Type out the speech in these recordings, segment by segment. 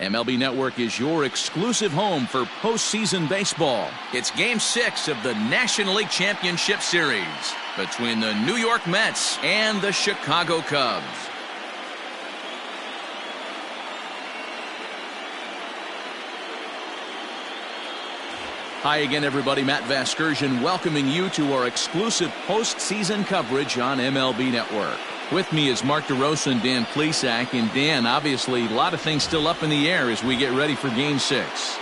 MLB Network is your exclusive home for postseason baseball. It's Game 6 of the National League Championship Series between the New York Mets and the Chicago Cubs. Hi again, everybody. Matt Vasgersian welcoming you to our exclusive postseason coverage on MLB Network. With me is Mark DeRosa and Dan Plesac. And Dan, obviously, a lot of things still up in the air as we get ready for Game 6.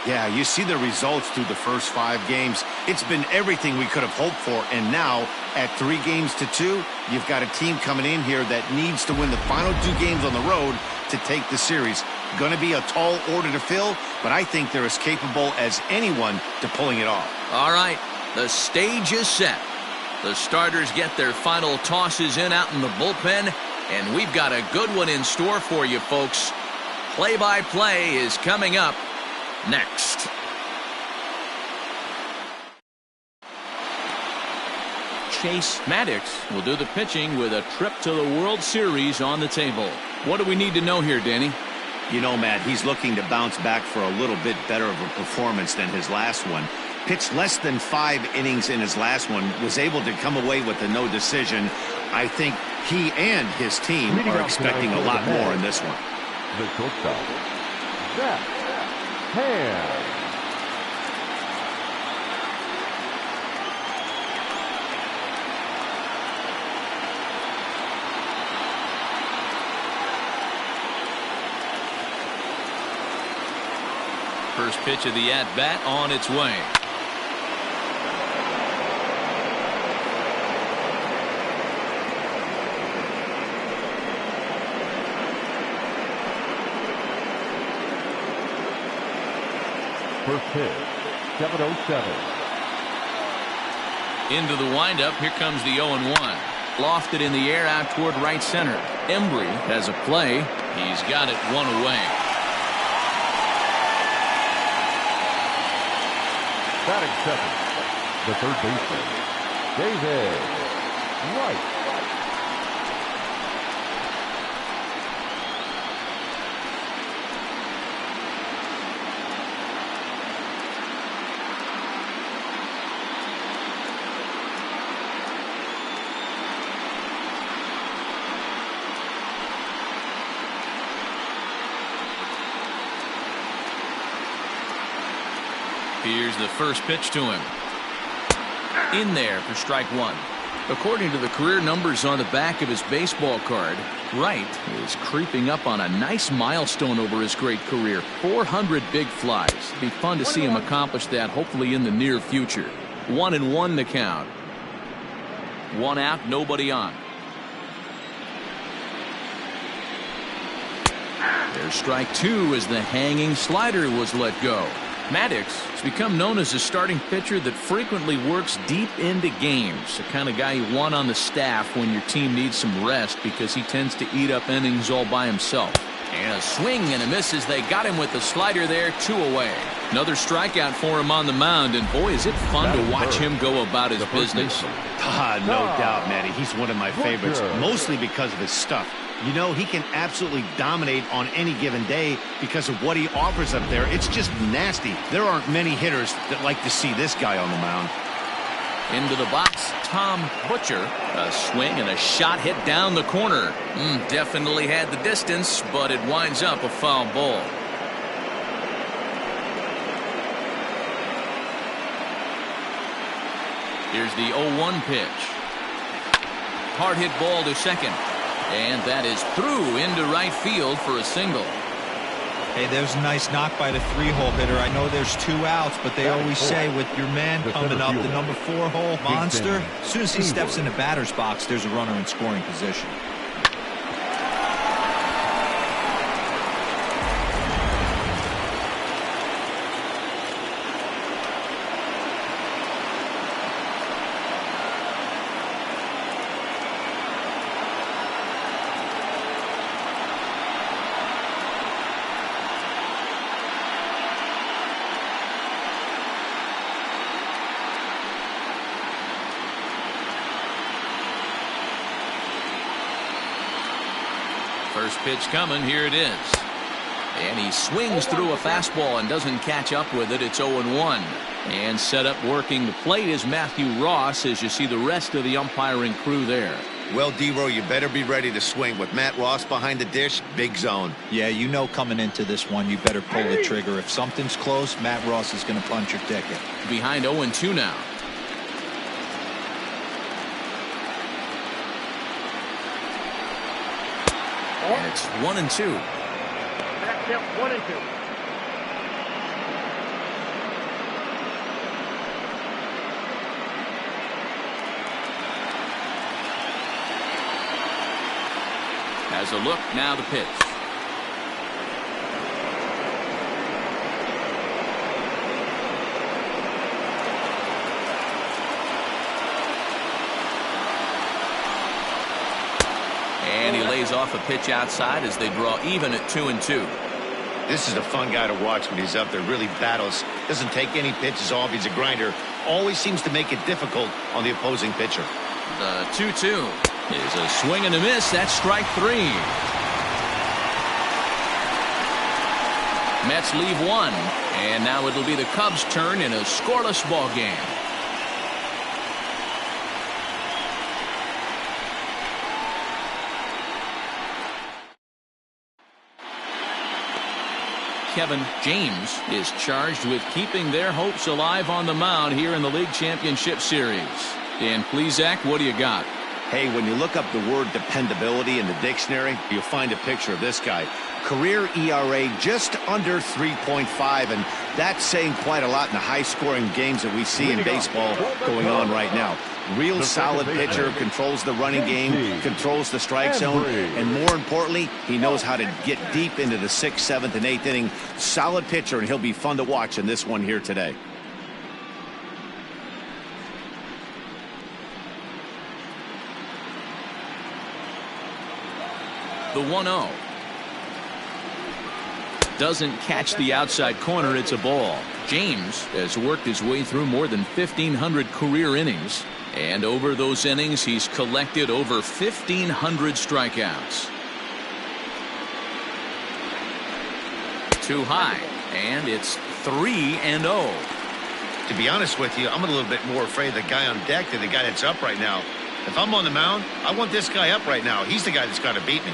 Yeah, you see the results through the first 5 games. It's been everything we could have hoped for. And now, at 3-2, you've got a team coming in here that needs to win the final 2 games on the road to take the series. Going to be a tall order to fill, but I think they're as capable as anyone to pulling it off. All right, the stage is set. The starters get their final tosses in out in the bullpen, and we've got a good one in store for you, folks. Play-by-play is coming up next. Chase Maddox will do the pitching with a trip to the World Series on the table. What do we need to know here, Danny? You know, Matt, he's looking to bounce back for a little bit better of a performance than his last one. Pitched less than 5 innings in his last one, was able to come away with a no decision. I think he and his team are expecting a lot more in this one. The shortstop, Zach Hand. First pitch of the at-bat on its way. First pitch, 7:07. Into the windup. Here comes the 0-1. Lofted in the air out toward right center. Embry has a play. He's got it one away. Batting second, the third baseman, David Wright. Here's the first pitch to him. In there for strike 1. According to the career numbers on the back of his baseball card, Wright is creeping up on a nice milestone over his great career. 400 big flies. It'd be fun to see him accomplish that, hopefully in the near future. 1-1 the count. 1 out, nobody on. There's strike 2 as the hanging slider was let go. Maddox has become known as a starting pitcher that frequently works deep into games. The kind of guy you want on the staff when your team needs some rest because he tends to eat up innings all by himself. And a swing and a miss as they got him with the slider there, 2 away. Another strikeout for him on the mound, and boy, is it fun to watch him go about his business. No doubt, Matty. He's one of my favorites, mostly because of his stuff. You know, he can absolutely dominate on any given day because of what he offers up there. It's just nasty. There aren't many hitters that like to see this guy on the mound. Into the box, Tom Butcher. A swing and a shot hit down the corner. Definitely had the distance, but it winds up a foul ball. Here's the 0-1 pitch. Hard hit ball to second. And that is through into right field for a single. Hey, there's a nice knock by the 3-hole hitter. I know there's 2 outs, but they always say with your man coming up, the number 4-hole monster, as soon as he steps in the batter's box, there's a runner in scoring position. First pitch coming. Here it is. And he swings through a fastball and doesn't catch up with it. It's 0-1. And set up working the plate is Matthew Ross as you see the rest of the umpiring crew there. Well, D-Row, you better be ready to swing. With Matt Ross behind the dish, big zone. Yeah, you know coming into this one, you better pull the trigger. If something's close, Matt Ross is going to punch your ticket. Behind 0-2 now. And it's 1-2. That's it, 1-2. Has a look, now the pitch. And he lays off a pitch outside as they draw even at 2-2. This is a fun guy to watch when he's up there. Really battles. Doesn't take any pitches off. He's a grinder. Always seems to make it difficult on the opposing pitcher. The 2-2 is a swing and a miss. That's strike 3. Mets leave one. And now it'll be the Cubs' turn in a scoreless ball game. Kevin James is charged with keeping their hopes alive on the mound here in the League Championship Series. Dan Plesac, what do you got? Hey, when you look up the word dependability in the dictionary, you'll find a picture of this guy. Career ERA just under 3.5, and that's saying quite a lot in the high-scoring games that we see in baseball going on right now. Real solid pitcher, controls the running game, controls the strike zone, and more importantly, he knows how to get deep into the 6th, 7th, and 8th inning. Solid pitcher, and he'll be fun to watch in this one here today. The 1-0. Doesn't catch the outside corner. It's a ball. James has worked his way through more than 1,500 career innings. And over those innings, he's collected over 1,500 strikeouts. Too high. And it's 3-0. To be honest with you, I'm a little bit more afraid of the guy on deck than the guy that's up right now. If I'm on the mound, I want this guy up right now. He's the guy that's got to beat me.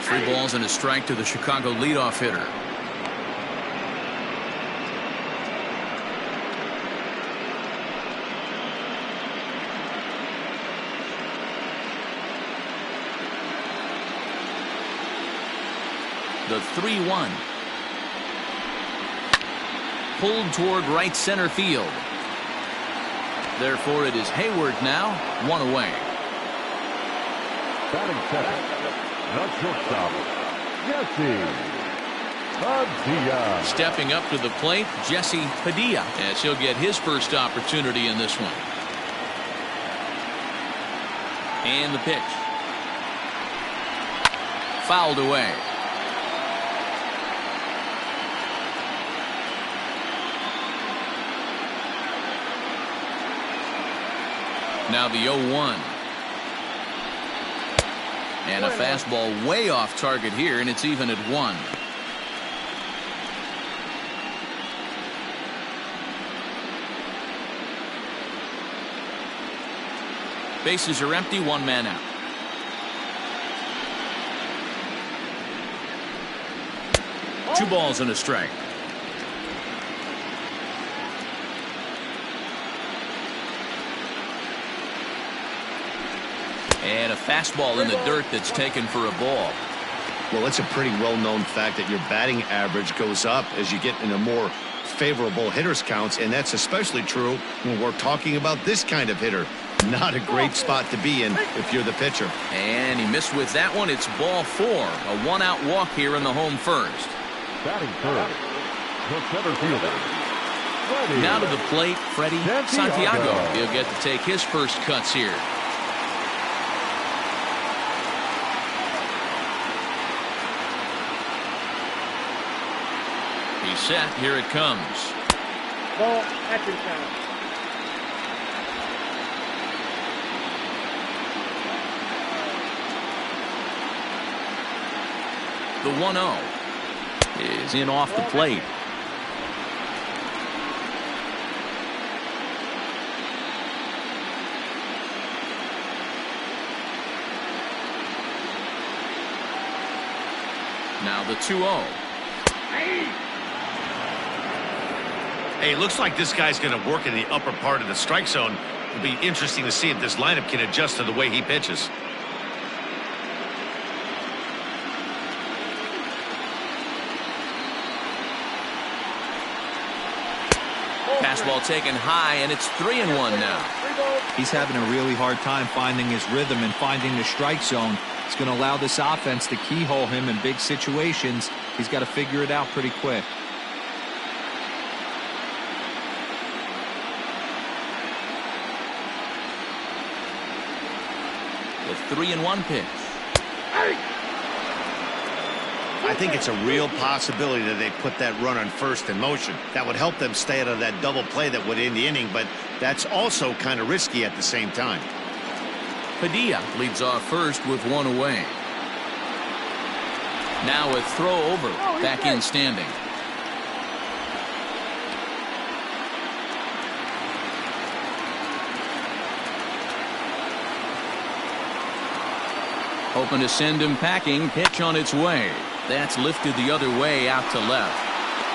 3 balls and a strike to the Chicago leadoff hitter. The 3-1. Pulled toward right center field. Therefore, it is Hayward now, 1 away. Batting second, the shortstop, Padilla. Stepping up to the plate, Jesse Padilla, as he'll get his first opportunity in this one. And the pitch. Fouled away. Now the 0-1. And a fastball way off target here, and it's even at 1. Bases are empty, 1 man out. Two balls and a strike. And a fastball in the dirt that's taken for a ball. Well, it's a pretty well-known fact that your batting average goes up as you get into more favorable hitters counts, and that's especially true when we're talking about this kind of hitter. Not a great spot to be in if you're the pitcher. And he missed with that one. It's ball 4. A 1-out walk here in the home first. Batting third, the center fielder, Now to the plate, Freddie Santiago. He'll get to take his first cuts here. He's set. Here it comes. Ball, action count. The 1-0 is in off the plate. Now the 2-0. Hey, looks like this guy's going to work in the upper part of the strike zone. It'll be interesting to see if this lineup can adjust to the way he pitches. Fastball taken high, and it's 3-1 now. He's having a really hard time finding his rhythm and finding the strike zone. It's going to allow this offense to keyhole him in big situations. He's got to figure it out pretty quick. The 3-1 pitch. I think it's a real possibility that they put that run on first in motion. That would help them stay out of that double play that would end the inning, but that's also kind of risky at the same time. Padilla leads off first with one away. Now a throw over, back in standing. Hoping to send him packing. Pitch on its way. That's lifted the other way out to left.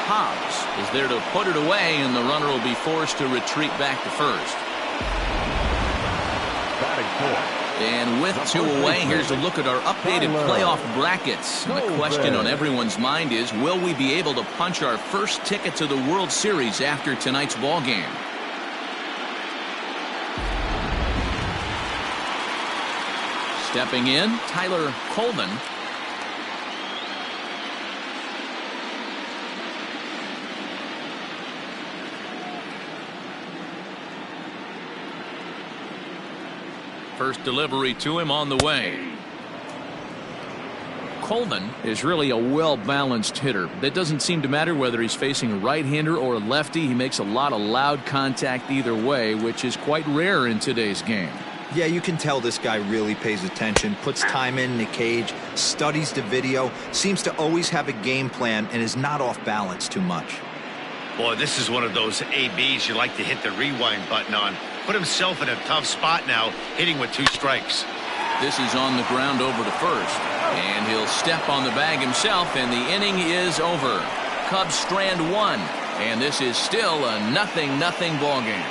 Hobbs is there to put it away, and the runner will be forced to retreat back to first. And with two away, here's a look at our updated playoff brackets. The question on everyone's mind is, will we be able to punch our first ticket to the World Series after tonight's ball game? Stepping in, Tyler Coleman. First delivery to him on the way. Coleman is really a well-balanced hitter. That doesn't seem to matter whether he's facing a right-hander or a lefty. He makes a lot of loud contact either way, which is quite rare in today's game. Yeah, you can tell this guy really pays attention, puts time in the cage, studies the video, seems to always have a game plan, and is not off balance too much. Boy, this is one of those ABs you like to hit the rewind button on. Put himself in a tough spot now, hitting with 2 strikes. This is on the ground over to first, and he'll step on the bag himself, and the inning is over. Cubs strand 1, and this is still a 0-0 ball game.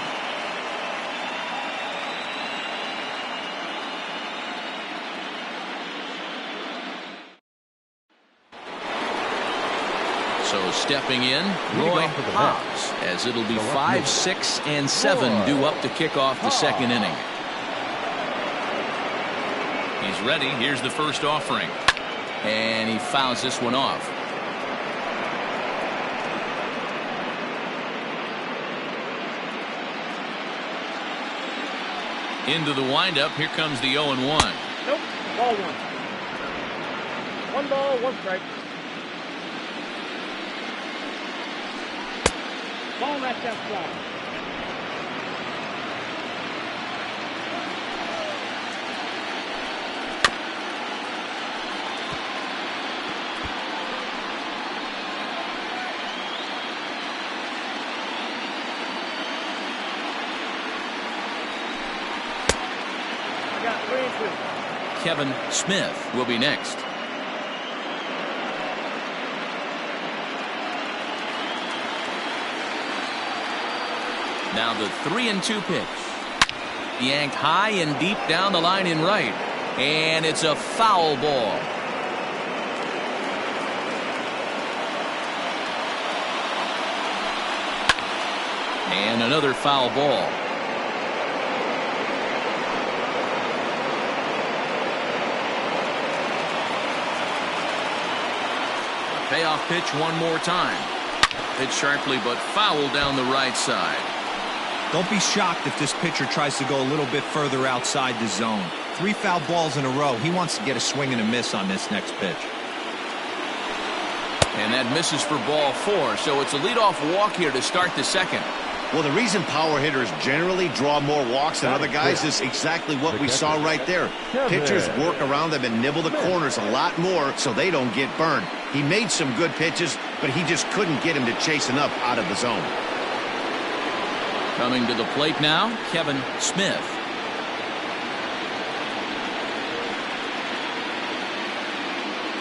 So stepping in, Roy Hobbs, as it'll be 5, 6, and 7 due up to kick off the second inning. He's ready. Here's the first offering. And he fouls this one off. Into the windup. Here comes the 0-1. Nope. Ball 1. 1 ball, 1 strike. Ball that fly. I got 3 and 2. Kevin Smith will be next. Now the 3-2 pitch. Yanked high and deep down the line in right. And it's a foul ball. And another foul ball. A payoff pitch one more time. Hit sharply but foul down the right side. Don't be shocked if this pitcher tries to go a little bit further outside the zone. 3 foul balls in a row. He wants to get a swing and a miss on this next pitch. And that misses for ball 4, so it's a leadoff walk here to start the second. Well, the reason power hitters generally draw more walks than other guys is exactly what we saw right there. Pitchers work around them and nibble the corners a lot more so they don't get burned. He made some good pitches, but he just couldn't get him to chase enough out of the zone. Coming to the plate now, Kevin Smith.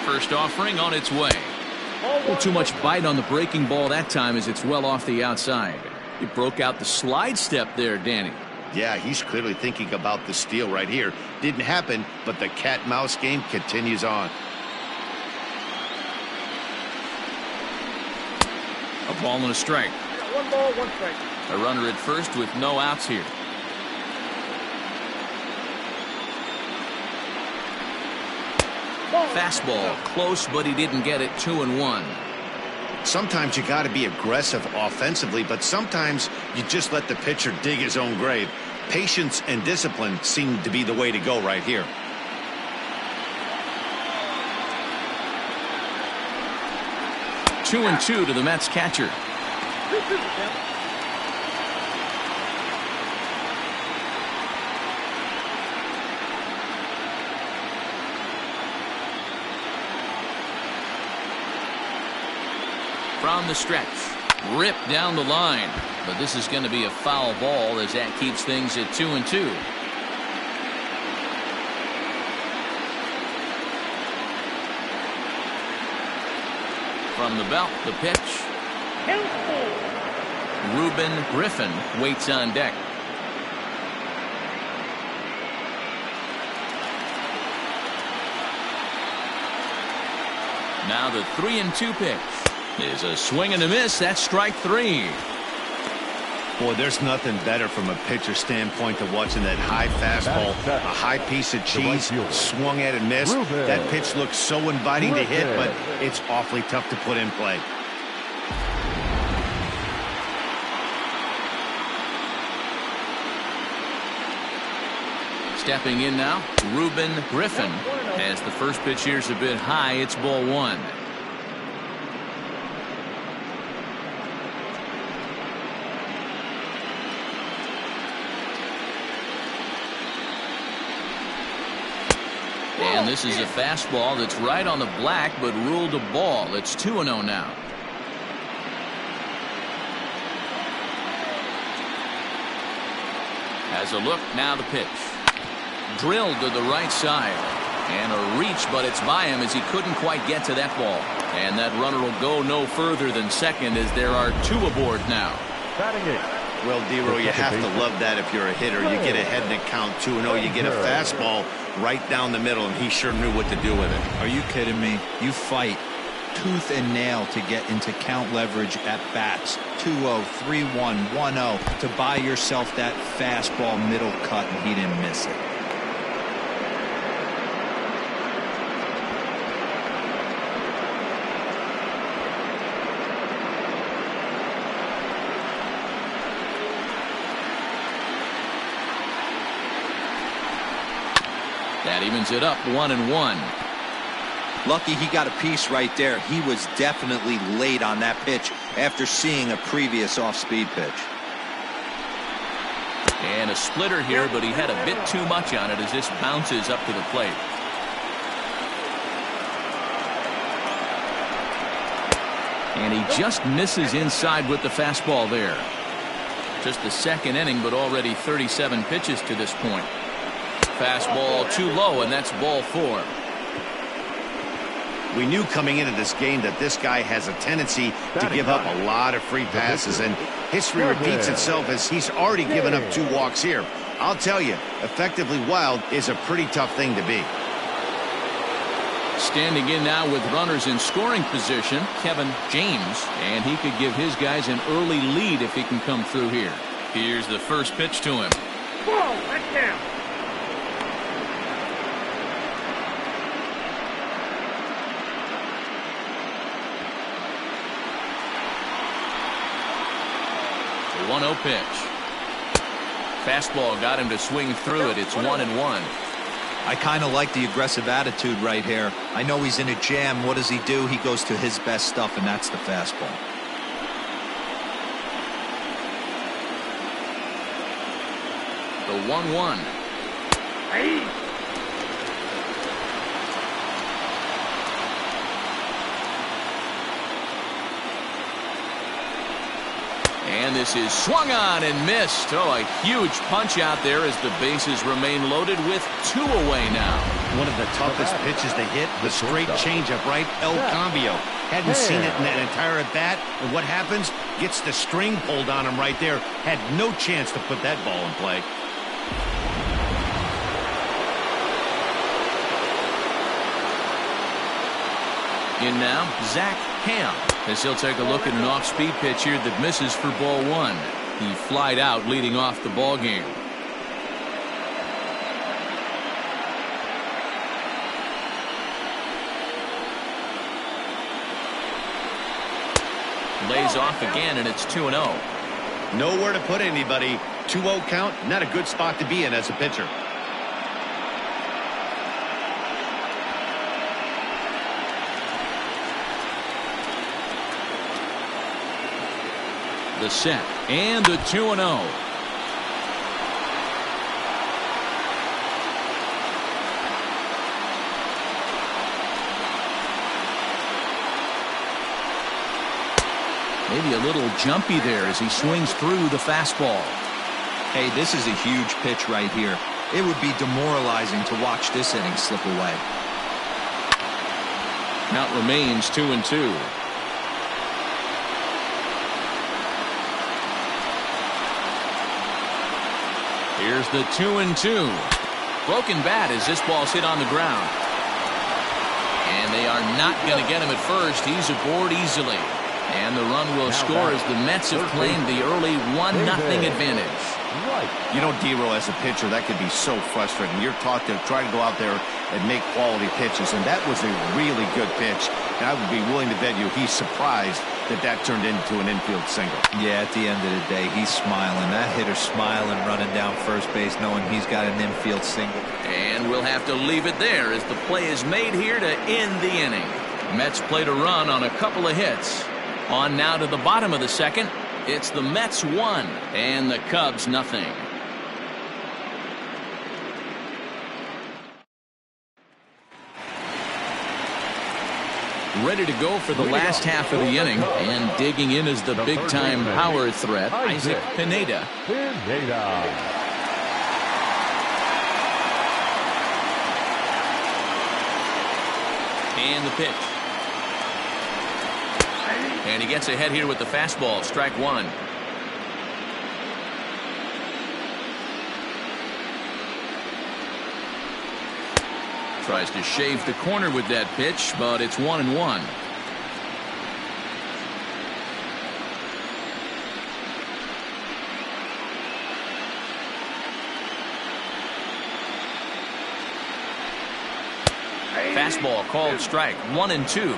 First offering on its way. Well, too much bite on the breaking ball that time as it's well off the outside. He broke out the slide step there, Danny. Yeah, he's clearly thinking about the steal right here. Didn't happen, but the cat-mouse game continues on. A ball and a strike. 1 ball, 1 strike. A runner at first with no outs here. Fastball close, but he didn't get it. 2-1. Sometimes you got to be aggressive offensively, but sometimes you just let the pitcher dig his own grave. Patience and discipline seem to be the way to go right here. Two and two to the Mets catcher. From the stretch, ripped down the line, but this is going to be a foul ball as that keeps things at 2-2. From the belt, the pitch. Reuben Griffin waits on deck. Now the 3-2 pitch is a swing and a miss. That's strike 3. Boy, there's nothing better from a pitcher standpoint than watching that high fastball, a high piece of cheese, swung at and missed. That pitch looks so inviting to hit, but it's awfully tough to put in play. Stepping in now, Reuben Griffin. As the first pitch here's a bit high, it's ball 1. And this is a fastball that's right on the black, but ruled a ball. It's 2-0 now. Has a look, now the pitch. Drilled to the right side. And a reach, but it's by him as he couldn't quite get to that ball. And that runner will go no further than second as there are 2 aboard now. Well, D-Row, you have to love that if you're a hitter. You get ahead in the count 2-0. You get a fastball right down the middle, and he sure knew what to do with it. Are you kidding me? You fight tooth and nail to get into count leverage at bats. 2-0, 3-1, 1-0 to buy yourself that fastball middle cut, and he didn't miss it. That evens it up 1-1. Lucky he got a piece right there. He was definitely late on that pitch after seeing a previous off-speed pitch. And a splitter here, but he had a bit too much on it as this bounces up to the plate. And he just misses inside with the fastball there. Just the second inning, but already 37 pitches to this point. Fastball too low, and that's ball 4. We knew coming into this game that this guy has a tendency to give up a lot of free passes, and history repeats itself as he's already given up 2 walks here. I'll tell you, effectively wild is a pretty tough thing to be. Standing in now with runners in scoring position, Kevin James, and he could give his guys an early lead if he can come through here. Here's the first pitch to him. Ball, that's down. The 1-0 pitch. Fastball got him to swing through it. It's 1-1. I kind of like the aggressive attitude right here. I know he's in a jam. What does he do? He goes to his best stuff, and that's the fastball. The 1-1. And this is swung on and missed. Oh, a huge punch out there as the bases remain loaded with 2 away now. One of the toughest pitches to hit, the straight changeup, right? El Cambio. Hadn't seen it in that entire at-bat. And what happens? Gets the string pulled on him right there. Had no chance to put that ball in play. In now, Zach Ham, as he'll take a look at an off-speed pitch here that misses for ball 1. He flied out leading off the ball game. Lays off again, and it's 2-0. Nowhere to put anybody. 2-0 count, not a good spot to be in as a pitcher. The set and the 2-0. Maybe a little jumpy there as he swings through the fastball. Hey, this is a huge pitch right here. It would be demoralizing to watch this inning slip away. Count remains 2-2. Here's the 2-2. Broken bat as this ball's hit on the ground. And they are not going to get him at first. He's aboard easily. And the run will score as the Mets have claimed the early 1-0 advantage. You know, D-Row, as a pitcher, that could be so frustrating. You're taught to try to go out there and make quality pitches, and that was a really good pitch. And I would be willing to bet you he's surprised that that turned into an infield single. Yeah, at the end of the day, he's smiling. That hitter's smiling, running down first base, knowing he's got an infield single. And we'll have to leave it there as the play is made here to end the inning. Mets played a run on a couple of hits. On now to the bottom of the second. It's the Mets 1 and the Cubs nothing. Ready to go for the last half of the inning, and digging in is the big-time power threat, Isaac Pineda. And the pitch. And he gets ahead here with the fastball. Strike 1. Tries to shave the corner with that pitch, but it's 1-1. Fastball called strike. 1-2.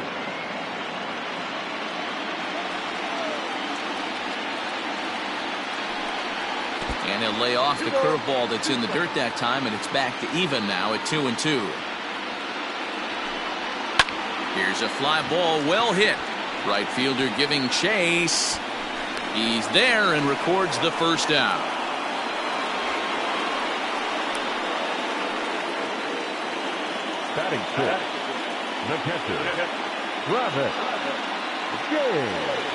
And he'll lay off the curveball that's in the dirt that time, and it's back to even now at 2-2. Here's a fly ball, well hit. Right fielder giving chase. He's there and records the first out. Batting fifth, the catcher, Travis James.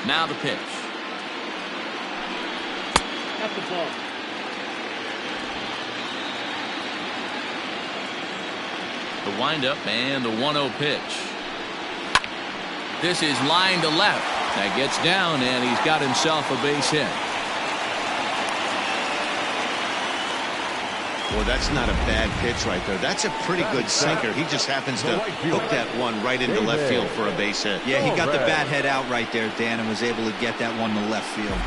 Now the pitch. At the ball. The windup and the 1-0 pitch. This is line to left. That gets down, and he's got himself a base hit. Well, that's not a bad pitch right there. That's a pretty good sinker. He just happens to hook that one right into left field for a base hit. Yeah, he got the bat head out right there, Dan, and was able to get that one to left field.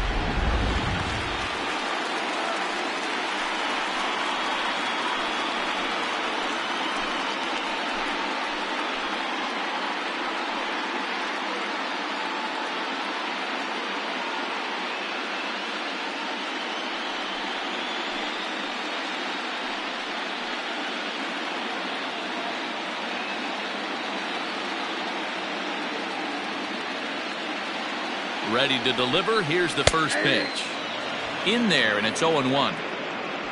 Ready to deliver. Here's the first pitch. In there, and it's 0-1.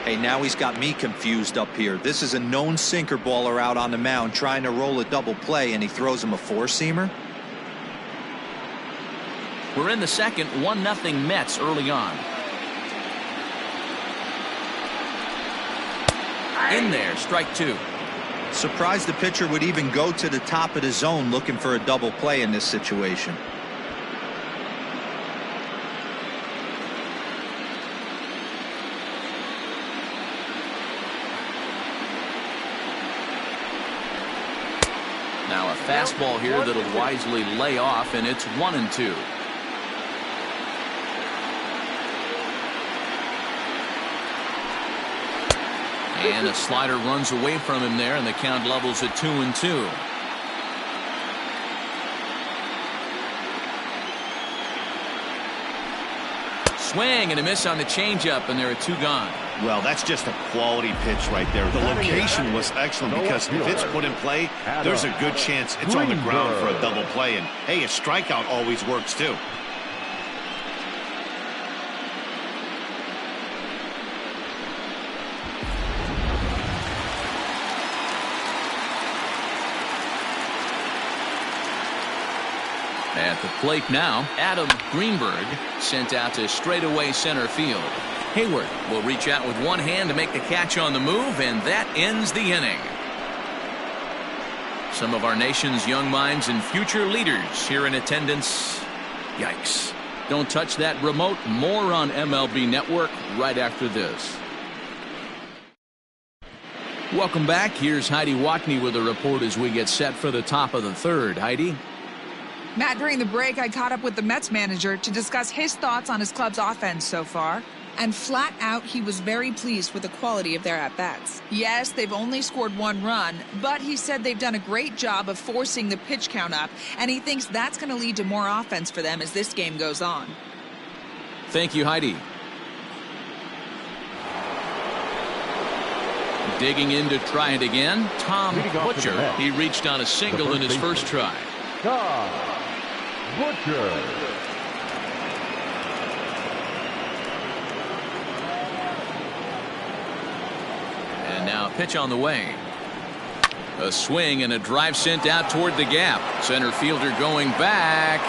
Hey, now he's got me confused up here. This is a known sinker baller out on the mound trying to roll a double play, and he throws him a four-seamer. We're in the second, 1-0 Mets early on. In there, strike two. Surprised the pitcher would even go to the top of the zone looking for a double play in this situation. Now a fastball here that'll wisely lay off, and it's 1-2. And a slider runs away from him there, and the count levels at 2-2. Swing and a miss on the changeup, and there are two gone. Well, that's just a quality pitch right there. The location was excellent because if it's put in play, there's a good chance it's on the ground for a double play. And, hey, a strikeout always works, too. At the plate now, Greenberg sent out to straightaway center field. Hayward will reach out with one hand to make the catch on the move, and that ends the inning. Some of our nation's young minds and future leaders here in attendance. Yikes. Don't touch that remote. More on MLB Network right after this. Welcome back. Here's Heidi Watney with a report as we get set for the top of the third. Heidi? Matt, during the break, I caught up with the Mets manager to discuss his thoughts on his club's offense so far. And flat out, he was very pleased with the quality of their at-bats. Yes, they've only scored one run, but he said they've done a great job of forcing the pitch count up, and he thinks that's going to lead to more offense for them as this game goes on. Thank you, Heidi. Digging in to try it again, Tom Butcher. He reached on a single in his first try. Tom Butcher. And now a pitch on the way. A swing and a drive sent out toward the gap. Center fielder going back.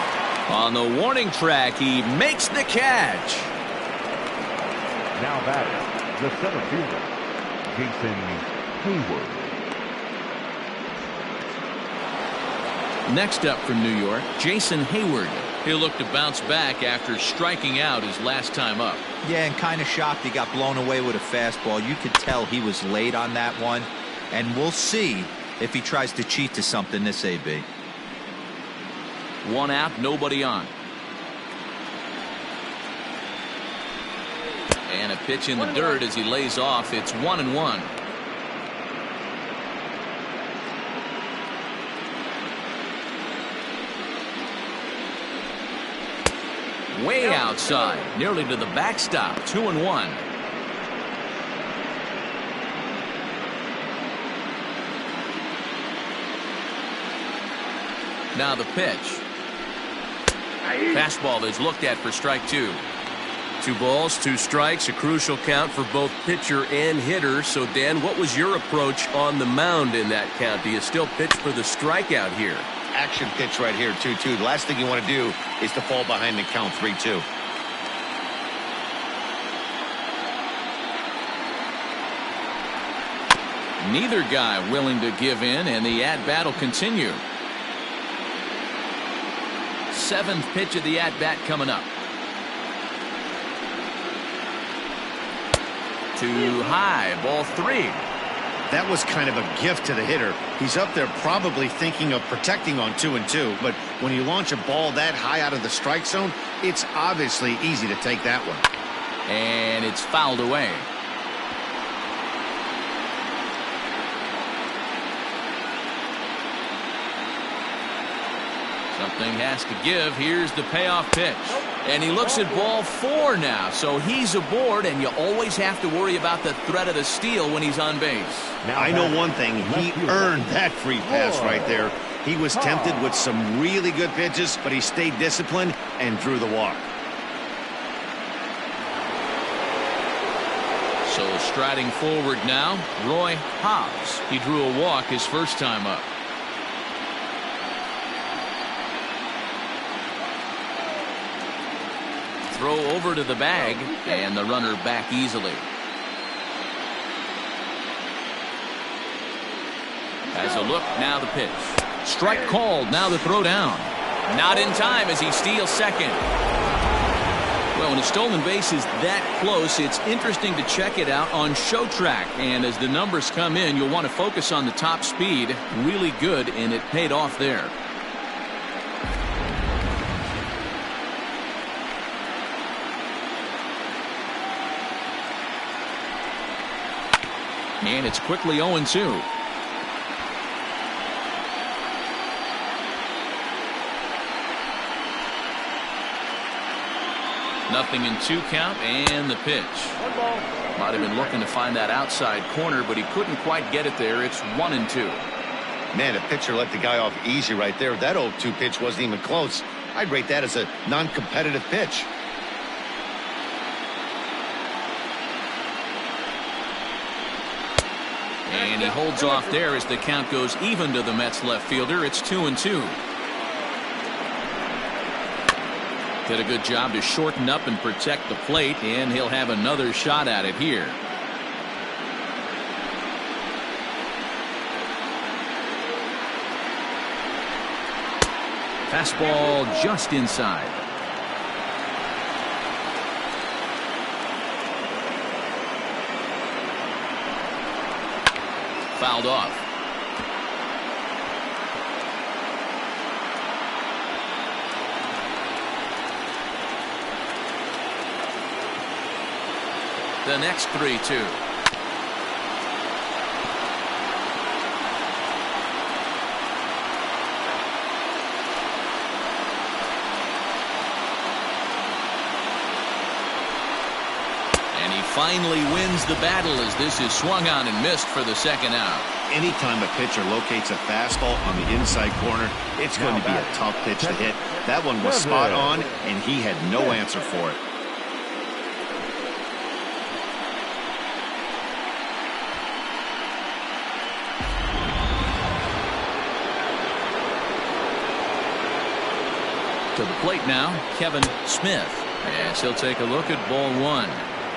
On the warning track, he makes the catch. Now batting, the center fielder, Jason Hayward. Next up from New York, Jason Hayward. He'll look to bounce back after striking out his last time up. Yeah, and kind of shocked he got blown away with a fastball. You could tell he was late on that one. And we'll see if he tries to cheat to something this AB. One out, nobody on. And a pitch in the dirt as he lays off. It's 1-1. Way outside, nearly to the backstop. 2-1. Now the pitch. Fastball is looked at for strike two. 2 balls, 2 strikes, a crucial count for both pitcher and hitter. So, Dan, what was your approach on the mound in that count? Do you still pitch for the strikeout here? Action pitch right here, 2-2. The last thing you want to do is to fall behind the count 3-2. Neither guy willing to give in, and the at-bat will continue. 7th pitch of the at-bat coming up. Too high, ball 3. That was kind of a gift to the hitter. He's up there probably thinking of protecting on 2-2, but when you launch a ball that high out of the strike zone, it's obviously easy to take that one. And it's fouled away. Something has to give. Here's the payoff pitch. And he looks at ball 4 now. So he's aboard, and you always have to worry about the threat of the steal when he's on base. Now, I know one thing. He earned that free pass right there. He was tempted with some really good pitches, but he stayed disciplined and drew the walk. So striding forward now, Roy Hobbs. He drew a walk his first time up. Throw over to the bag, and the runner back easily. Has a look, now the pitch. Strike called, now the throw down. Not in time as he steals second. Well, when a stolen base is that close, it's interesting to check it out on show track. And as the numbers come in, you'll want to focus on the top speed. Really good, and it paid off there. And it's quickly 0-2. Nothing in 2 count, and the pitch. Might have been looking to find that outside corner, but he couldn't quite get it there. It's 1-2. Man, a pitcher let the guy off easy right there. That 0-2 pitch wasn't even close. I'd rate that as a non-competitive pitch. And he holds off there as the count goes even to the Mets left fielder. It's 2-2. Did a good job to shorten up and protect the plate, and he'll have another shot at it here. Fastball just inside. Fouled off. The next 3-2. And he finally wins the battle as this is swung on and missed for the second out. Anytime a pitcher locates a fastball on the inside corner, it's going to be a tough pitch to hit. That one was spot on, and he had no answer for it. To the plate now, Kevin Smith. Yes, he'll take a look at ball 1.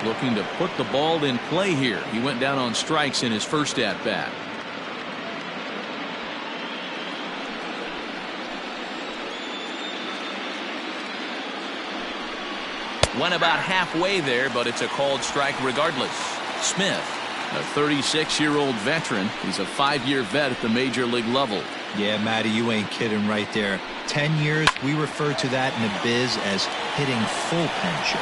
Looking to put the ball in play here. He went down on strikes in his first at bat. Went about halfway there, but it's a called strike regardless. Smith, a 36-year-old veteran. He's a 5-year vet at the major league level. Yeah, Matty, you ain't kidding right there. 10 years, we refer to that in the biz as hitting full pension.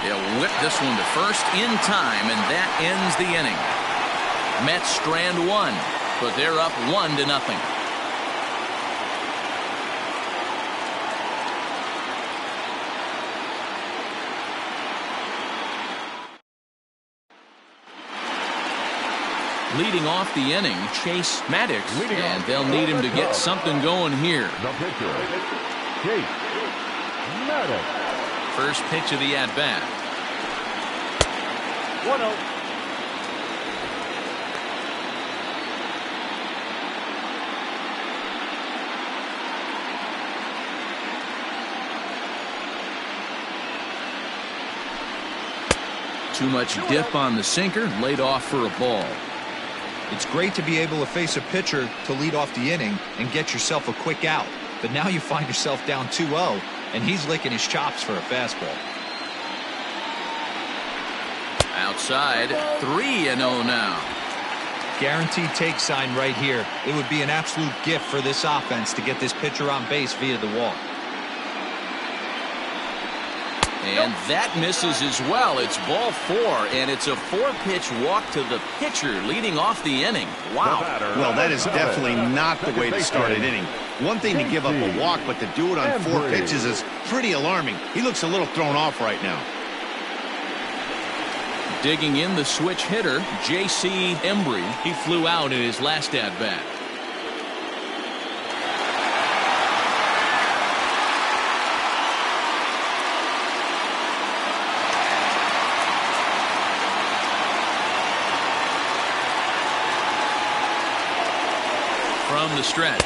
He'll whip this one to first in time, and that ends the inning. Mets strand 1, but they're up 1-0. Leading off the inning, Chase Maddox, and they'll need him to get something going here. The pitcher, Chase Maddox. First pitch of the at-bat. 1-0. Too much dip on the sinker, laid off for a ball. It's great to be able to face a pitcher to lead off the inning and get yourself a quick out. But now you find yourself down 2-0, and he's licking his chops for a fastball. Outside, 3-0 now. Guaranteed take sign right here. It would be an absolute gift for this offense to get this pitcher on base via the walk. And that misses as well. It's ball 4, and it's a 4-pitch walk to the pitcher leading off the inning. Wow. Well, that is definitely not the way to start an inning. One thing to give up a walk, but to do it on 4 pitches is pretty alarming. He looks a little thrown off right now. Digging in the switch hitter, J.C. Embry. He flew out in his last at-bat. the stretch.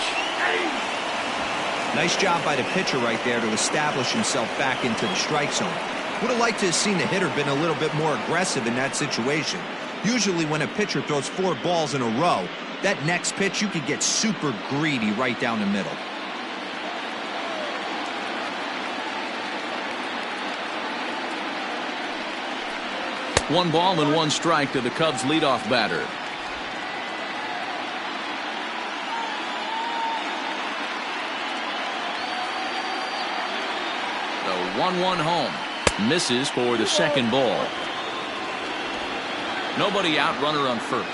Nice job by the pitcher right there to establish himself back into the strike zone. Would have liked to have seen the hitter been a little bit more aggressive in that situation. Usually when a pitcher throws 4 balls in a row, that next pitch you could get super greedy right down the middle. One ball and 1 strike to the Cubs leadoff batter. The 1-1 home. Misses for the second ball. Nobody out, runner on first.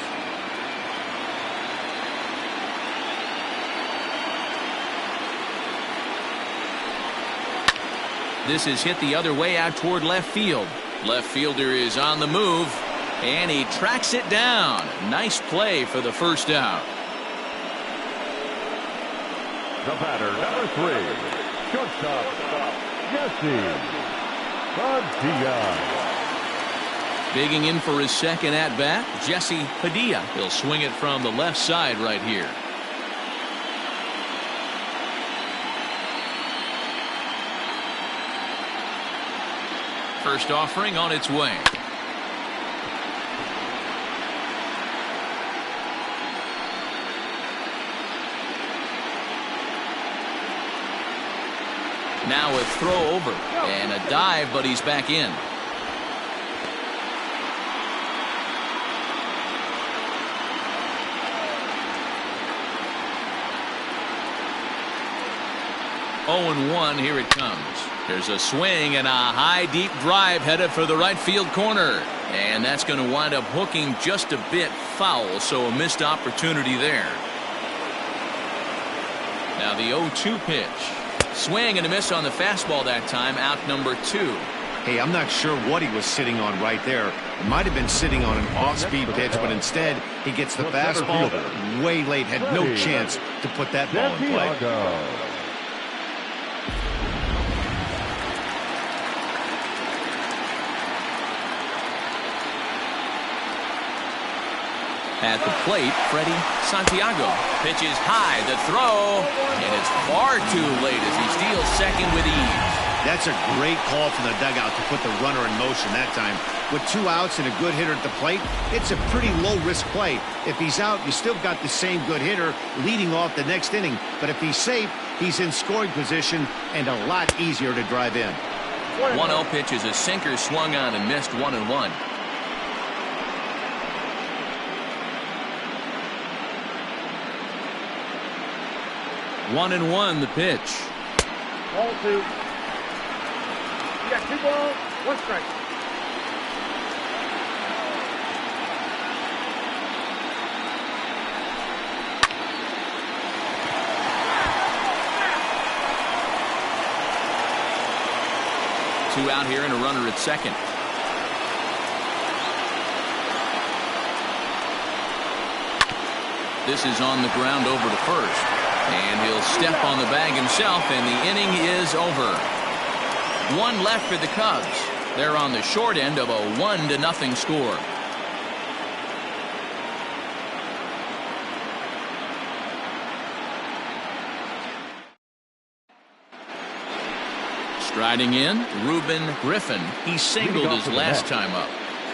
This is hit the other way out toward left field. Left fielder is on the move, and he tracks it down. Nice play for the first out. The batter, number 3, shortstop, Jesse Padilla. Bigging in for his second at-bat, Jesse Padilla. He'll swing it from the left side right here. First offering on its way. Now a throw over and a dive, but he's back in. Oh, and 1, here it comes. There's a swing and a high deep drive headed for the right field corner. And that's going to wind up hooking just a bit foul, so a missed opportunity there. Now the 0-2 pitch. Swing and a miss on the fastball that time, out number 2. Hey, I'm not sure what he was sitting on right there. It might have been sitting on an off-speed pitch, but instead he gets the fastball way late. Had no chance to put that ball in play. At the plate, Freddie Santiago pitches high, the throw, and it's far too late as he steals second with ease. That's a great call from the dugout to put the runner in motion that time. With 2 outs and a good hitter at the plate, it's a pretty low-risk play. If he's out, you still got the same good hitter leading off the next inning. But if he's safe, he's in scoring position and a lot easier to drive in. 1-0 pitch is a sinker swung on and missed, 1-1. One and 1 the pitch. Ball 2. You got 2 balls, 1 strike. Two out here and a runner at second. This is on the ground over to first. And he'll step on the bag himself, and the inning is over. 1 left for the Cubs. They're on the short end of a 1-0 score. Striding in, Reuben Griffin. He singled his last time up.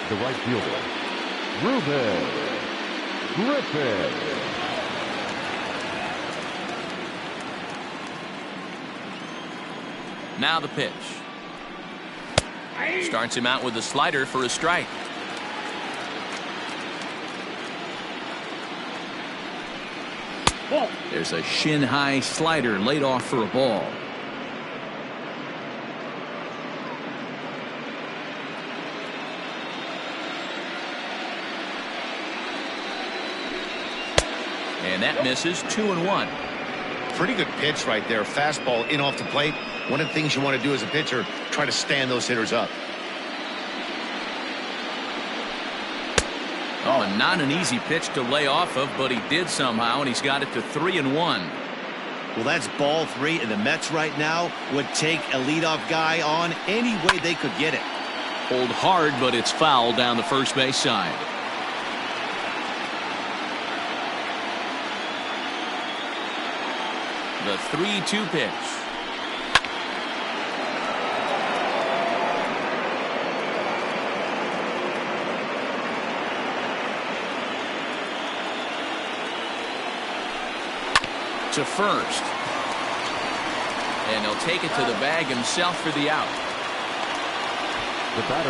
The right fielder, Reuben Griffin. Now the pitch. Starts him out with a slider for a strike. There's a shin-high slider laid off for a ball. And that misses, 2-1. Pretty good pitch right there. Fastball in off the plate. One of the things you want to do as a pitcher, try to stand those hitters up. Oh, and not an easy pitch to lay off of, but he did somehow, and he's got it to 3-1. Well, that's ball 3, and the Mets right now would take a leadoff guy on any way they could get it. Hold hard, but it's foul down the first base side. The 3-2 pitch. To first. And he'll take it to the bag himself for the out.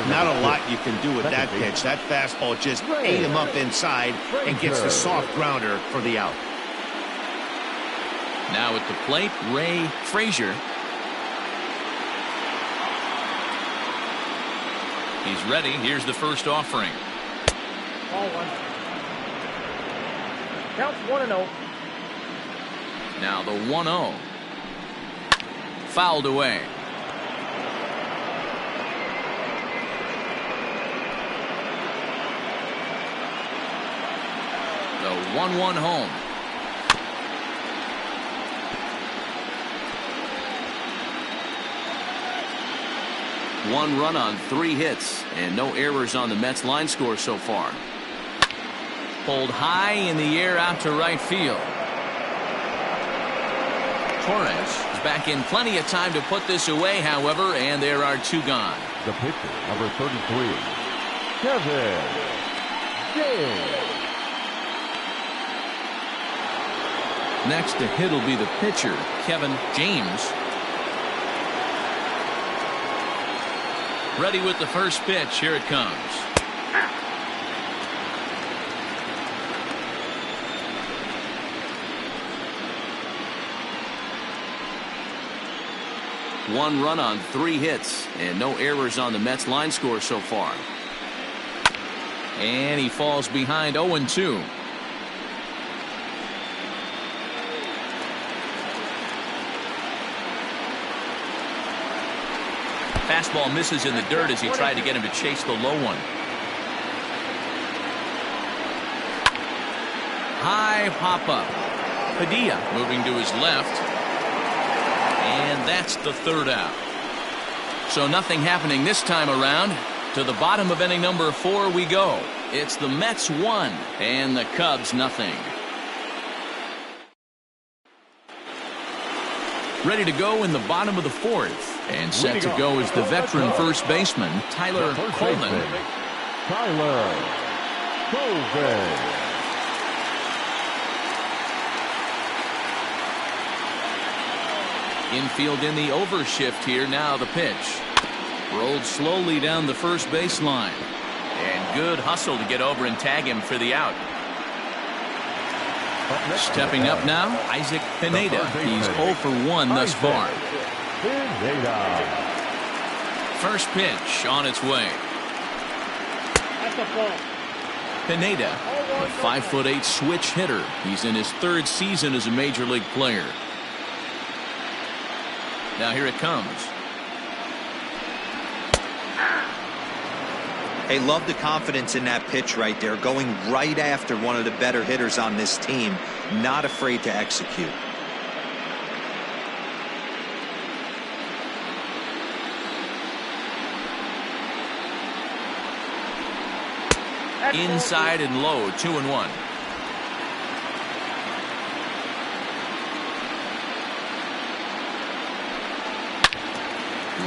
Not a lot you can do with that pitch. That fastball just ate him up inside and gets the soft grounder for the out. Now at the plate, Ray Frazier. He's ready. Here's the first offering. Ball 1. Counts 1-0. Now the 1-0. Fouled away. The 1-1 home. One run on 3 hits and no errors on the Mets line score so far. Pulled high in the air out to right field. Torres is back in plenty of time to put this away, however, and there are 2 gone. The pitcher, number 33, Kevin James. Next to hit will be the pitcher, Kevin James. Ready with the first pitch. Here it comes. One run on 3 hits and no errors on the Mets line score so far. And he falls behind 0-2. Fastball misses in the dirt as he tried to get him to chase the low one. High pop up. Padilla moving to his left. And that's the 3rd out. So nothing happening this time around. To the bottom of inning number 4 we go. It's the Mets 1 and the Cubs nothing. Ready to go in the bottom of the 4th. And set to go is the veteran first baseman, Tyler Coleman. Tyler Coleman. Infield in the overshift here. Now the pitch. Rolled slowly down the first baseline. And good hustle to get over and tag him for the out. Stepping up now, Isaac Pineda. He's 0 for 1 thus far. First pitch on its way. That's a ball. Pineda, a 5'8" switch hitter. He's in his 3rd season as a major league player. Now here it comes. Hey, love the confidence in that pitch right there. Going right after one of the better hitters on this team. Not afraid to execute. Inside and low, 2-1.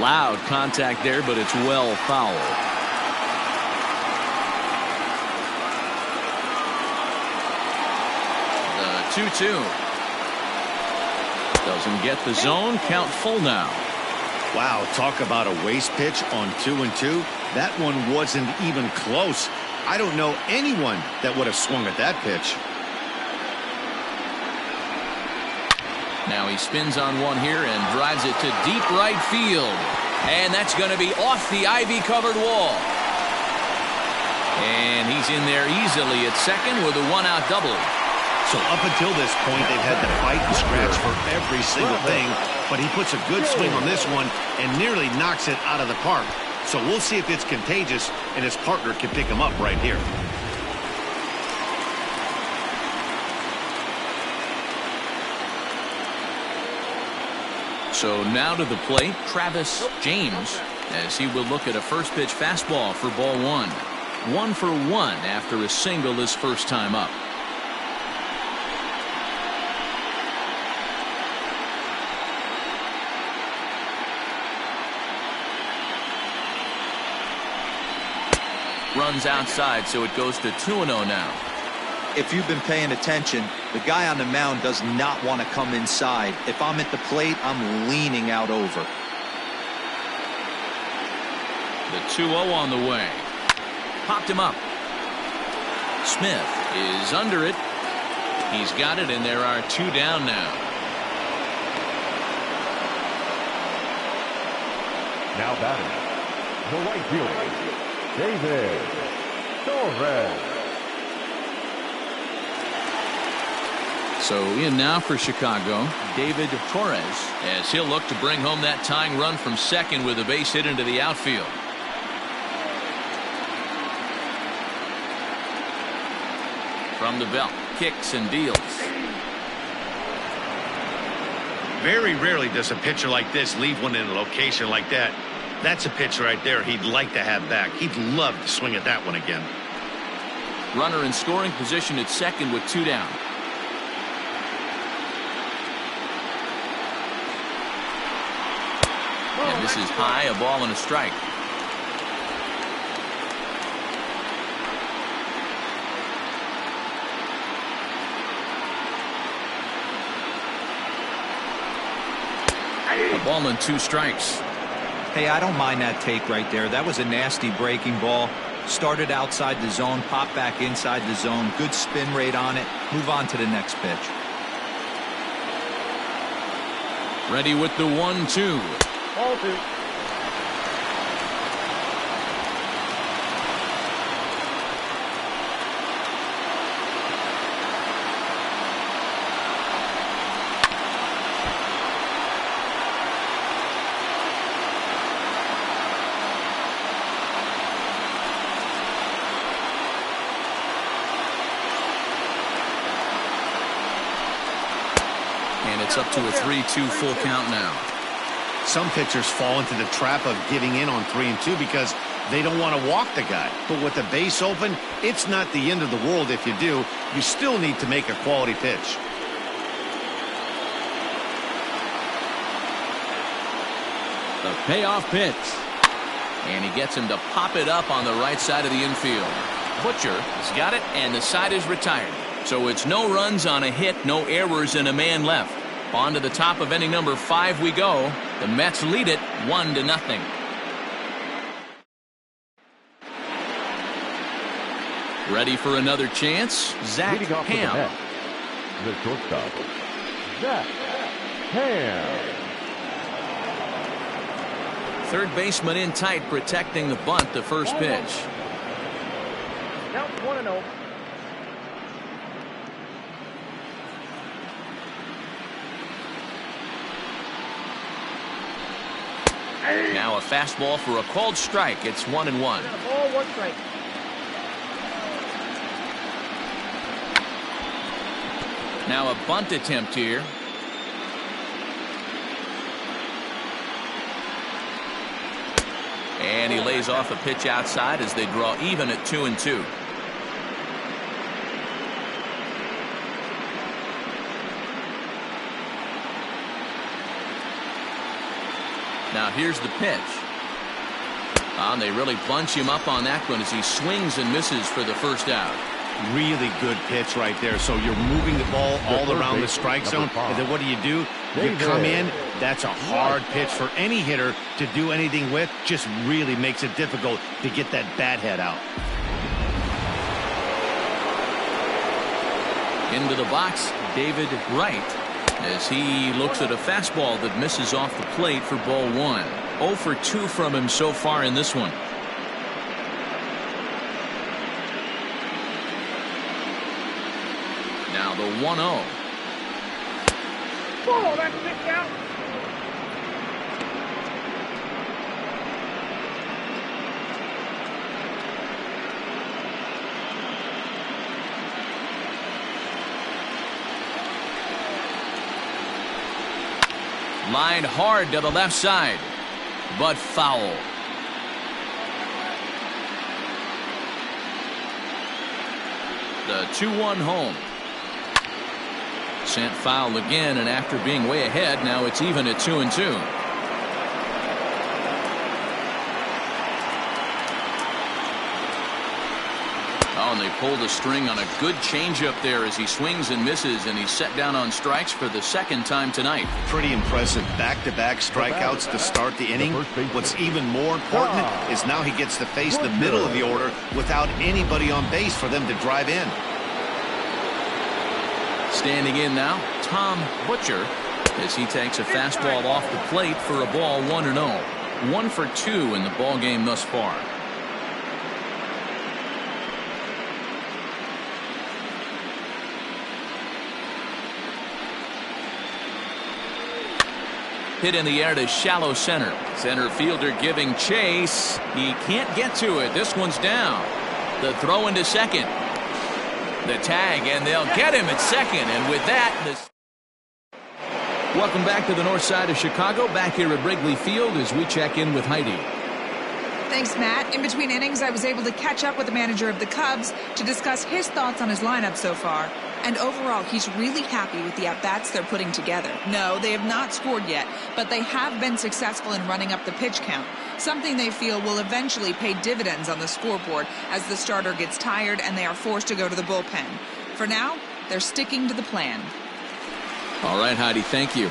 Loud contact there, but it's well fouled. The 2-2. Doesn't get the zone. Count full now. Wow, talk about a waste pitch on 2-2. That one wasn't even close. I don't know anyone that would have swung at that pitch. Now he spins on one here and drives it to deep right field. And that's going to be off the ivy-covered wall. And he's in there easily at second with a 1-out double. So up until this point, they've had to fight and scratch for every single thing. But he puts a good swing on this one and nearly knocks it out of the park. So we'll see if it's contagious and his partner can pick him up right here. So now to the plate, Travis James, as he will look at a first pitch fastball for ball 1. 1 for 1 after a single his first time up. Runs outside, so it goes to 2-0 now. If you've been paying attention, the guy on the mound does not want to come inside. If I'm at the plate, I'm leaning out over. The 2-0 on the way. Popped him up. Smith is under it. He's got it, and there are 2 down now. Now batting, the right fielder, David Torres. So in now for Chicago, David Torres, as he'll look to bring home that tying run from second with a base hit into the outfield. From the belt, kicks and deals. Very rarely does a pitcher like this leave one in a location like that. That's a pitch right there he'd like to have back. He'd love to swing at that one again. Runner in scoring position at second with 2 down. And this is high, a ball and a strike. A ball and 2 strikes. Hey, I don't mind that take right there. That was a nasty breaking ball. Started outside the zone, popped back inside the zone. Good spin rate on it. Move on to the next pitch. Ready with the 1-2. Ball 2. And it's up to a 3-2 full count now. Some pitchers fall into the trap of giving in on 3 and 2 because they don't want to walk the guy. But with the base open, it's not the end of the world if you do. You still need to make a quality pitch. The payoff pitch. And he gets him to pop it up on the right side of the infield. Butcher has got it, and the side is retired. So it's no runs on a hit, no errors, and a man left. On to the top of inning number 5 we go. The Mets lead it 1-0. Ready for another chance? Zach Leading off for the Ham. Mets, the shortstop, Zach Ham. Third baseman in tight, protecting the bunt, the first pitch. Count 1-0. Now a fastball for a called strike. It's 1-1. Ball 1 strike. Now a bunt attempt here. And he lays off a pitch outside as they draw even at 2-2. Now here's the pitch. And they really bunch him up on that one as he swings and misses for the first out. Really good pitch right there. So you're moving the ball all around the strike zone. And then what do? You come in. That's a hard pitch for any hitter to do anything with. Just really makes it difficult to get that bat head out. Into the box, David Wright, as he looks at a fastball that misses off the plate for ball 1. 0 for 2 from him so far in this one. Now the 1-0. Ball, that's kicked out. Lined hard to the left side, but foul. The 2-1 home. Sent foul again, and after being way ahead, now it's even at 2-2. They pulled a string on a good changeup there as he swings and misses, and he's set down on strikes for the second time tonight. Pretty impressive back-to-back strikeouts to start the inning. What's even more important is now he gets to face the middle of the order without anybody on base for them to drive in. Standing in now, Tom Butcher, as he takes a fastball off the plate for a ball 1-0. 1 for 2 in the ball game thus far. Hit in the air to shallow center. Center fielder giving chase. He can't get to it. This one's down. The throw into second. The tag, and they'll get him at second. And with that, welcome back to the north side of Chicago. Back here at Wrigley Field as we check in with Heidi. Thanks, Matt. In between innings, I was able to catch up with the manager of the Cubs to discuss his thoughts on his lineup so far. And overall, he's really happy with the at-bats they're putting together. No, they have not scored yet, but they have been successful in running up the pitch count, something they feel will eventually pay dividends on the scoreboard as the starter gets tired and they are forced to go to the bullpen. For now, they're sticking to the plan. All right, Heidi, thank you.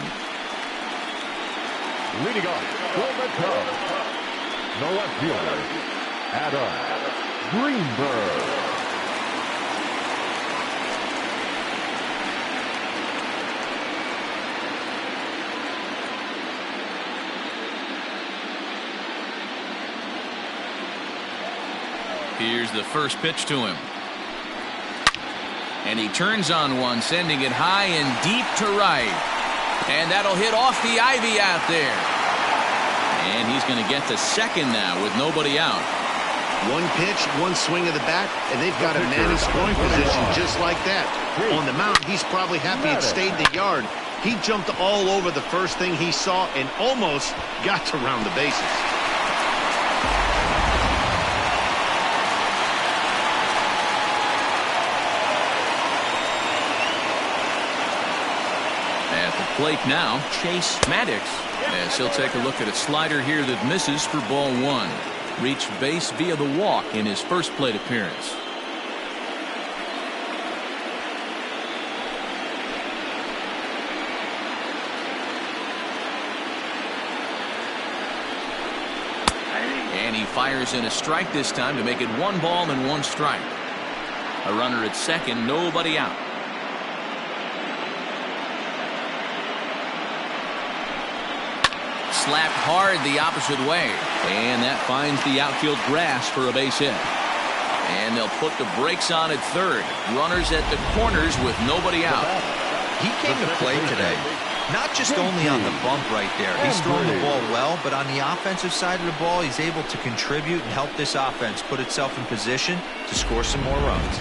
Leading off for the Cubs, the left fielder, Adam Greenberg. Here's the first pitch to him. And he turns on one, sending it high and deep to right. And that'll hit off the ivy out there. And he's going to get to second now with nobody out. One pitch, one swing of the bat, and they've got a man in scoring position just like that. On the mound, he's probably happy it stayed in the yard. He jumped all over the first thing he saw and almost got to round the bases. Plate now, Chase Maddox, as he'll take a look at a slider here that misses for ball 1. Reached base via the walk in his first plate appearance. And he fires in a strike this time to make it 1 ball and 1 strike. A runner at second, nobody out. Slapped hard the opposite way, and that finds the outfield grass for a base hit. And they'll put the brakes on at third. Runners at the corners with nobody out. He came to play today, not just only on the bump right there. He's throwing the ball well, but on the offensive side of the ball, he's able to contribute and help this offense put itself in position to score some more runs.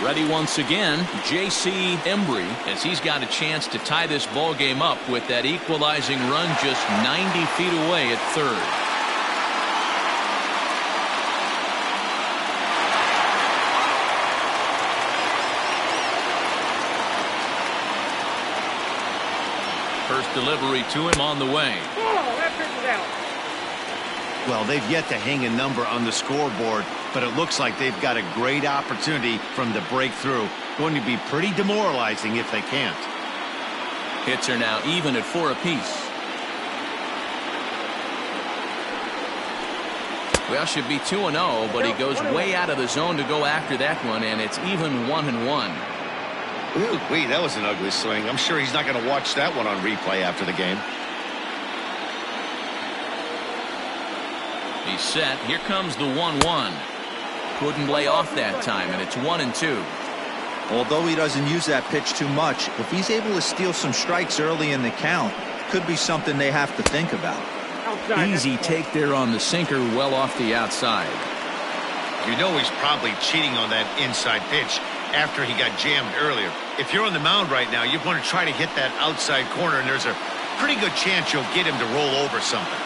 Ready once again, J.C. Embry, as he's got a chance to tie this ball game up with that equalizing run just 90 feet away at third. First delivery to him on the way. Oh, that pitch is out. Well, they've yet to hang a number on the scoreboard, but it looks like they've got a great opportunity from the breakthrough. Going to be pretty demoralizing if they can't. Hits are now even at 4 apiece. Well, should be 2-0, but he goes way out of the zone to go after that one, and it's even 1-1. Ooh, that was an ugly swing. I'm sure he's not going to watch that one on replay after the game. He's set. Here comes the 1-1. Couldn't lay off that time, and it's 1-2. Although he doesn't use that pitch too much, if he's able to steal some strikes early in the count, could be something they have to think about. Easy take there on the sinker, well off the outside. You know he's probably cheating on that inside pitch after he got jammed earlier. If you're on the mound right now, you want to try to hit that outside corner, and there's a pretty good chance you'll get him to roll over something.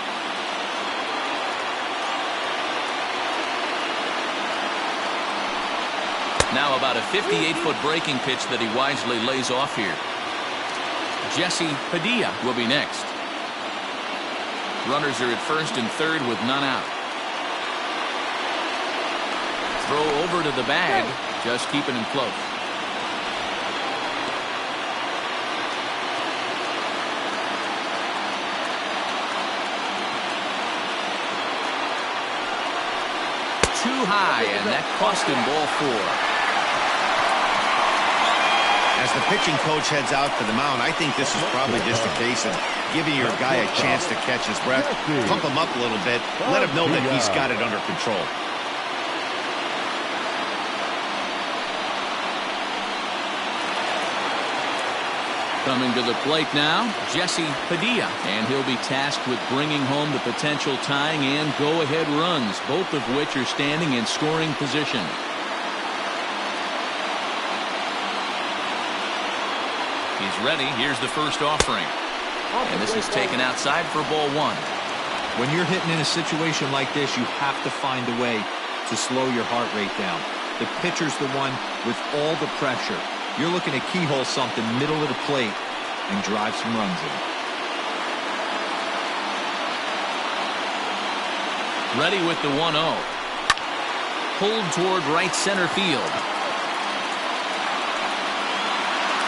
Now about a 58-foot breaking pitch that he wisely lays off here. Jesse Padilla will be next. Runners are at first and third with none out. throw over to the bag, just keeping him close. Too high, and that cost him ball 4. As the pitching coach heads out to the mound, I think this is probably just a case of giving your guy a chance to catch his breath, pump him up a little bit, let him know that he's got it under control. Coming to the plate now, Jesse Padilla, and he'll be tasked with bringing home the potential tying and go-ahead runs, both of which are standing in scoring position. He's ready. Here's the first offering. And this is taken outside for ball 1. When you're hitting in a situation like this, you have to find a way to slow your heart rate down. The pitcher's the one with all the pressure. You're looking to keyhole something middle of the plate and drive some runs in. Ready with the 1-0. Pulled toward right center field.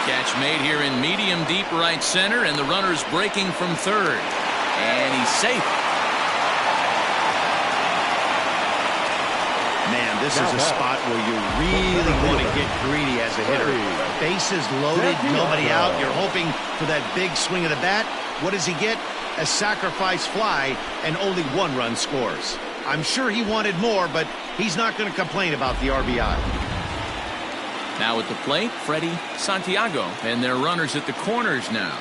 Catch made here in medium deep right center, and the runner's breaking from third. And he's safe. Man, this is a spot where you really want to get greedy as a hitter. Bases loaded, nobody out. You're hoping for that big swing of the bat. What does he get? A sacrifice fly, and only 1 run scores. I'm sure he wanted more, but he's not going to complain about the RBI. Now at the plate, Freddie Santiago, and their runners at the corners now.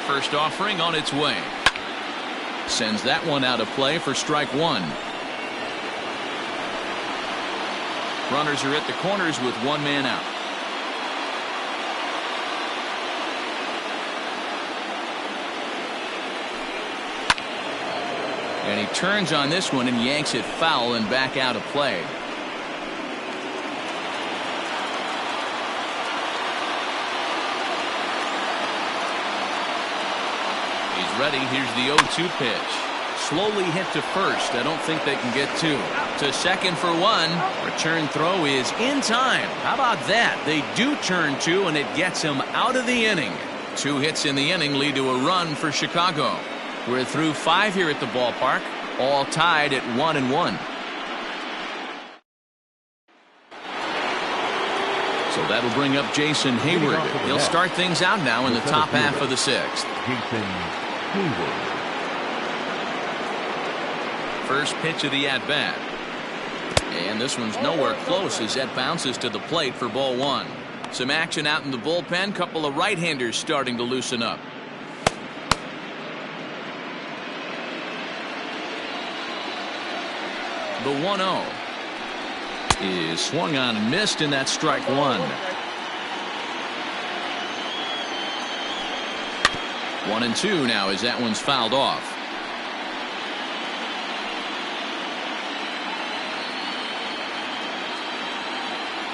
First offering on its way. Sends that one out of play for strike 1. Runners are at the corners with 1 man out. And he turns on this one and yanks it foul and back out of play. He's ready. Here's the 0-2 pitch. Slowly hit to first. I don't think they can get 2. To second for 1. Return throw is in time. How about that? They do turn 2, and it gets him out of the inning. 2 hits in the inning lead to a run for Chicago. We're through 5 here at the ballpark, all tied at 1-1. So that'll bring up Jason Hayward. He'll start things out now in the top half of the 6th. Jason Hayward. First pitch of the at-bat. And this one's nowhere close as that bounces to the plate for ball 1. Some action out in the bullpen. Couple of right-handers starting to loosen up. The 1-0 is swung on and missed, and that's strike 1. 1-2 now as that one's fouled off.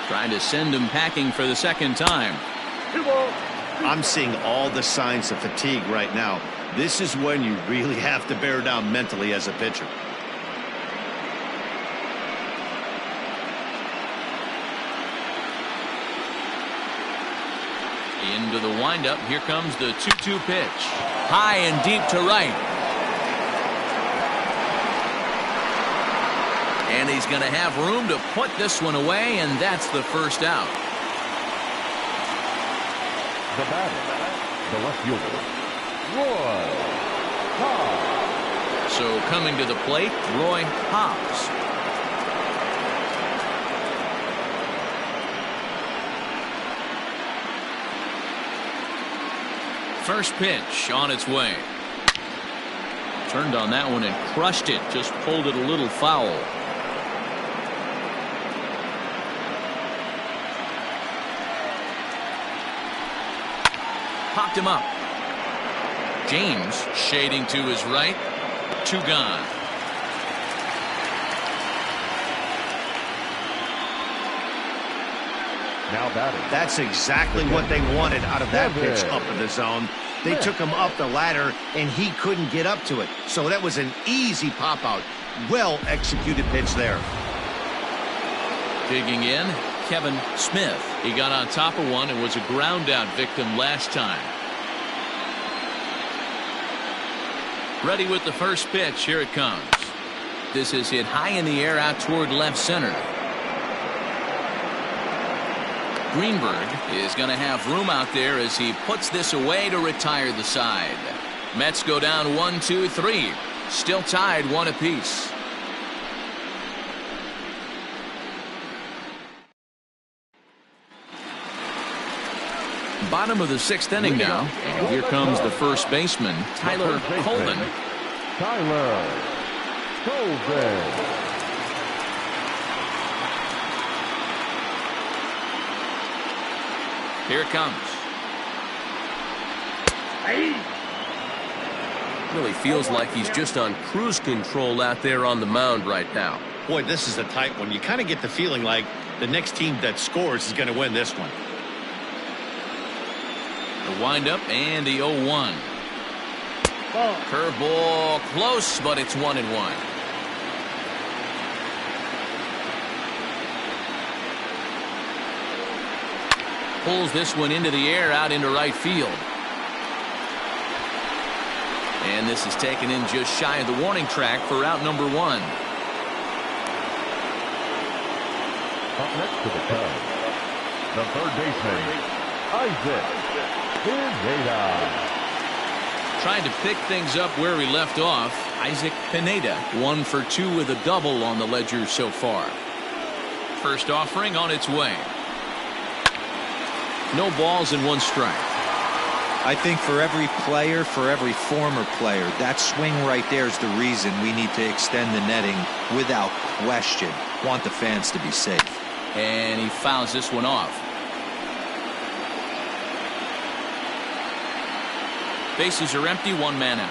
Trying to send him packing for the second time. I'm seeing all the signs of fatigue right now. This is when you really have to bear down mentally as a pitcher. Into the windup. Here comes the 2-2 pitch. High and deep to right. And he's going to have room to put this one away, and that's the first out. The batter, the left fielder, Roy Hobbs. So coming to the plate, Roy Hobbs. First pitch on its way. Turned on that one and crushed it. Just pulled it a little foul. Popped him up. James shading to his right. 2 gone. Now batting. That's exactly what they wanted out of that pitch up in the zone. They took him up the ladder, and he couldn't get up to it. So that was an easy pop-out. Well-executed pitch there. Digging in, Kevin Smith. He got on top of one and was a ground-out victim last time. Ready with the first pitch. Here it comes. This is hit high in the air out toward left center. Greenberg is going to have room out there as he puts this away to retire the side. Mets go down 1-2-3. Still tied 1 apiece. Bottom of the 6th inning now. And here comes the first baseman, Tyler Coleman. Tyler Coleman. Here it comes. Really feels like he's just on cruise control out there on the mound right now. Boy, this is a tight one. You kind of get the feeling like the next team that scores is going to win this one. The windup and the 0-1. Curveball close, but it's 1-1. Pulls this one into the air out into right field. And this is taken in just shy of the warning track for out number 1. Up next to the Cubs, the third baseman, Isaac Pineda. Trying to pick things up where we left off. Isaac Pineda, 1 for 2 with a double on the ledger so far. First offering on its way. No balls and 1 strike. I think for every player, for every former player, that swing right there is the reason we need to extend the netting without question. Want the fans to be safe. And he fouls this one off. Bases are empty, 1 man out.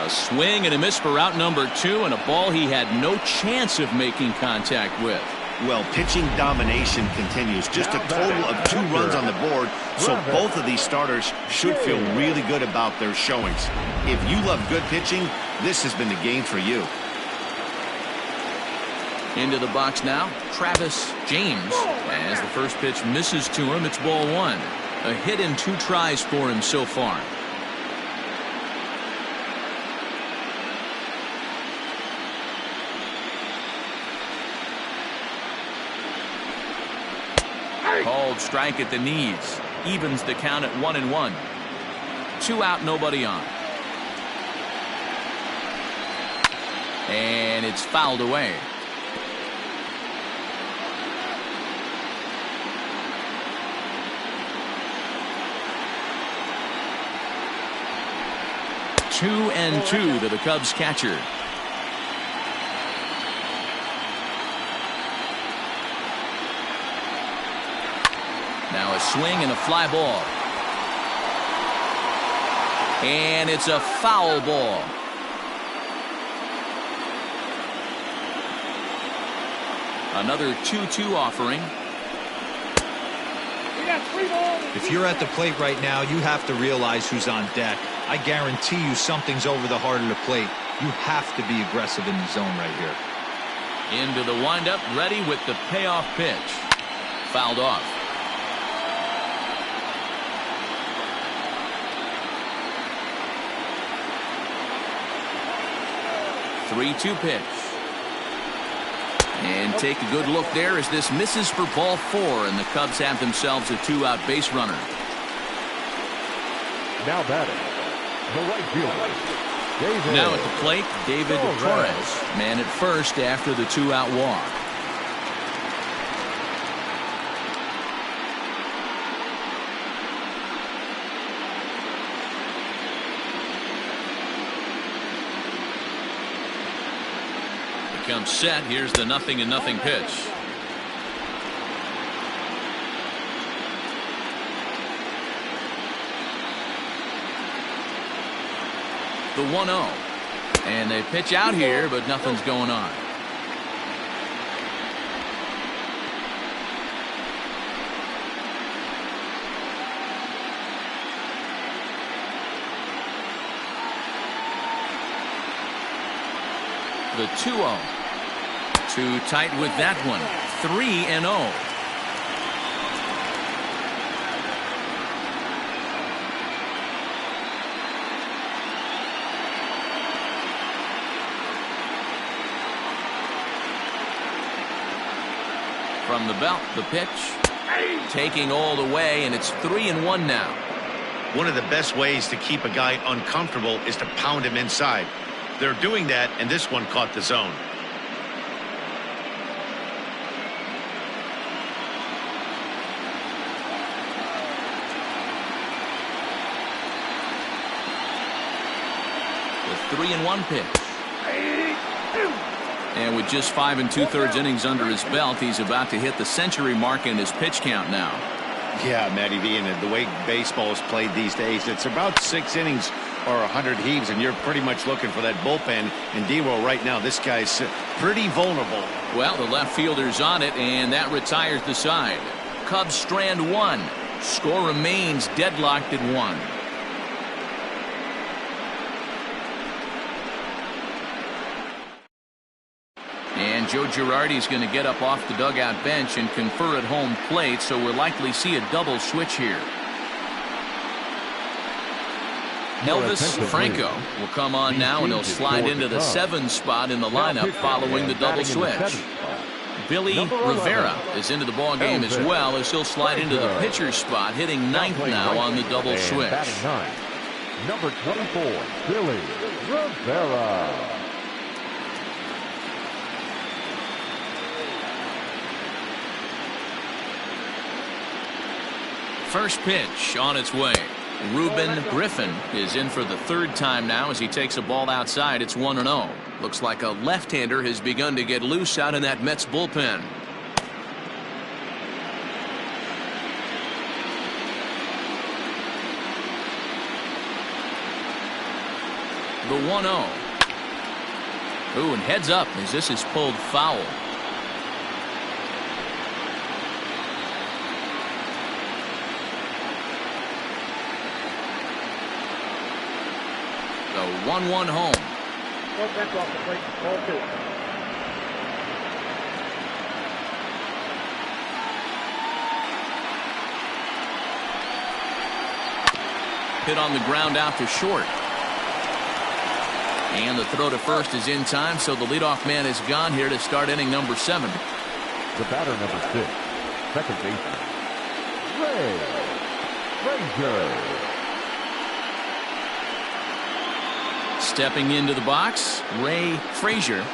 A swing and a miss for out number 2, and a ball he had no chance of making contact with. Well, pitching domination continues. Just a total of 2 runs on the board, so both of these starters should feel really good about their showings. If you love good pitching, this has been the game for you. Into the box now, Travis James. As the first pitch misses to him, it's ball 1. A hit in 2 tries for him so far. Called strike at the knees. Evens the count at 1-1. 2 out, nobody on. And it's fouled away. Two and 2 to the Cubs catcher. Now a swing and a fly ball. And it's a foul ball. Another 2-2 offering. If you're at the plate right now, you have to realize who's on deck. I guarantee you something's over the heart of the plate. You have to be aggressive in the zone right here. Into the windup, ready with the payoff pitch. Fouled off. 3-2 pitch. And take a good look there as this misses for ball 4, and the Cubs have themselves a 2-out base runner. Now batting, the right fielder, David. Now at the plate, David Torres. Man at first after the 2-out walk. Comes set. Here's the 0-0 pitch. The 1-0. And they pitch out here, but nothing's going on. The 2-0. Too tight with that one. 3-0. From the belt, the pitch. Taking all the way, and it's 3-1 now. One of the best ways to keep a guy uncomfortable is to pound him inside. They're doing that, and this one caught the zone. The 3-1 pitch. And with just 5 2/3 innings under his belt, he's about to hit the century mark in his pitch count now. Yeah, Matty V, and the way baseball is played these days, it's about 6 innings or 100 heaves, and you're pretty much looking for that bullpen. And D-Roll right now, this guy's pretty vulnerable. Well, the left fielder's on it, and that retires the side. Cubs strand 1. Score remains deadlocked at 1. And Joe Girardi's going to get up off the dugout bench and confer at home plate, so we'll likely see a double switch here. Elvis Franco will come on now, and he'll slide into the 7 spot in the lineup following the double switch. Billy Rivera is into the ballgame as well, as he'll slide into the pitcher spot, hitting 9th now on the double switch. Number 24, Billy Rivera. First pitch on its way. Ruben Griffin is in for the 3rd time now as he takes a ball outside. It's 1-0. Looks like a left-hander has begun to get loose out in that Mets bullpen. The 1-0. Ooh, and heads up as this is pulled foul. The 1-1 home. That's off the plate. Ball 2. Hit on the ground out to short. And the throw to first is in time, so the leadoff man is gone here to start inning number 7. The batter number 6, second baseman, Ray Frazier. Stepping into the box, Ray Frazier.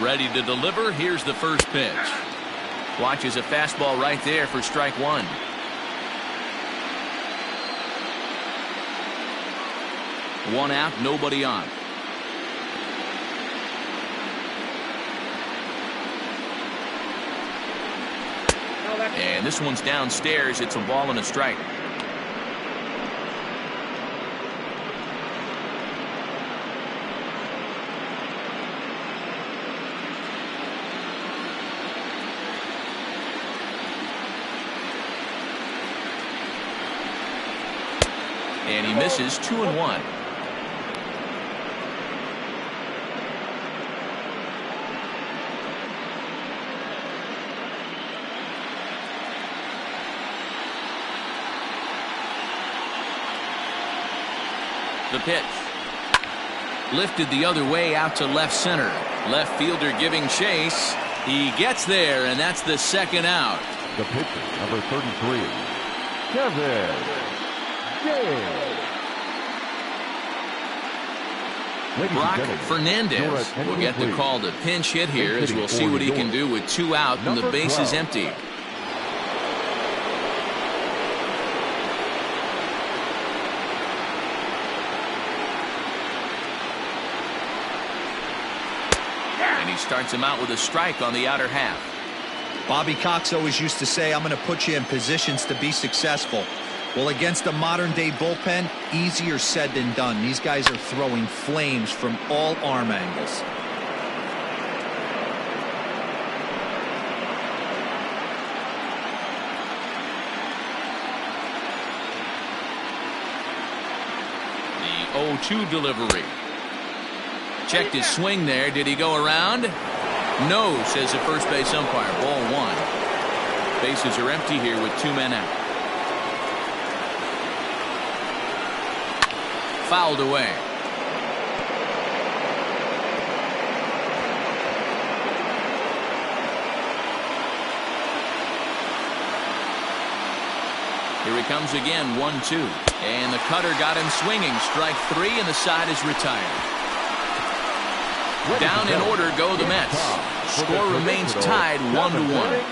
Ready to deliver. Here's the first pitch. Watches a fastball right there for strike 1. One out, nobody on. And this one's downstairs. It's a ball and a strike. And he misses. 2-1. The pitch. Lifted the other way out to left center. Left fielder giving chase. He gets there, and that's the 2nd out. The pitcher, number 33, Kevin Gay. Brock Fernandez will get the call to pinch hit here, as we'll see what he can do with 2 out and the base is empty. Starts him out with a strike on the outer half. Bobby Cox always used to say, I'm going to put you in positions to be successful. Well, against a modern-day bullpen, easier said than done. These guys are throwing flames from all arm angles. 0-2 delivery. Checked his swing there. Did he go around? No, says the first base umpire. Ball 1. Bases are empty here with 2 men out. Fouled away. Here he comes again, 1-2. And the cutter got him swinging. Strike 3, and the side is retired. Down in order go the Mets. Score remains tied 1-1.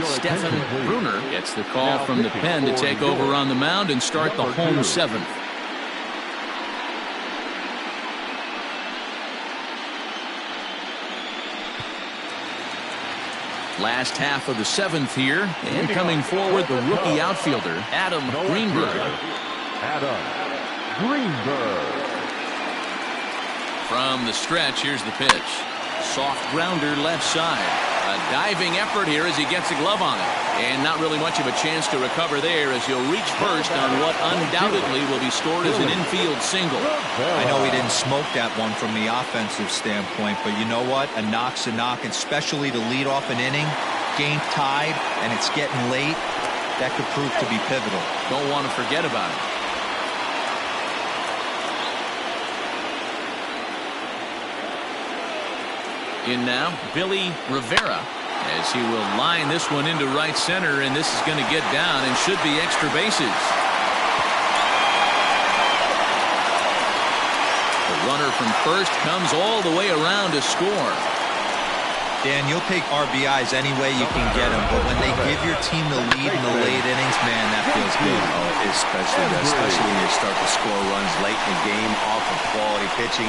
Stephen Bruner gets the call from the pen to take over on the mound and start the home 7th. Last half of the 7th here, and coming forward the rookie outfielder Adam Greenberg. From the stretch, here's the pitch. Soft grounder left side. A diving effort here as he gets a glove on it. And not really much of a chance to recover there as he'll reach first on what undoubtedly will be scored as an infield single. I know he didn't smoke that one from the offensive standpoint, but you know what? A knock's a knock, especially to lead off an inning, game tied, and it's getting late. That could prove to be pivotal. Don't want to forget about it. In now, Billy Rivera, as he will line this one into right center, and this is going to get down and should be extra bases. The runner from first comes all the way around to score. Dan, you'll take RBIs any way you can get them, but when they give your team the lead in the late innings, man, that feels good. Oh, especially when you start to score runs late in the game off of quality pitching.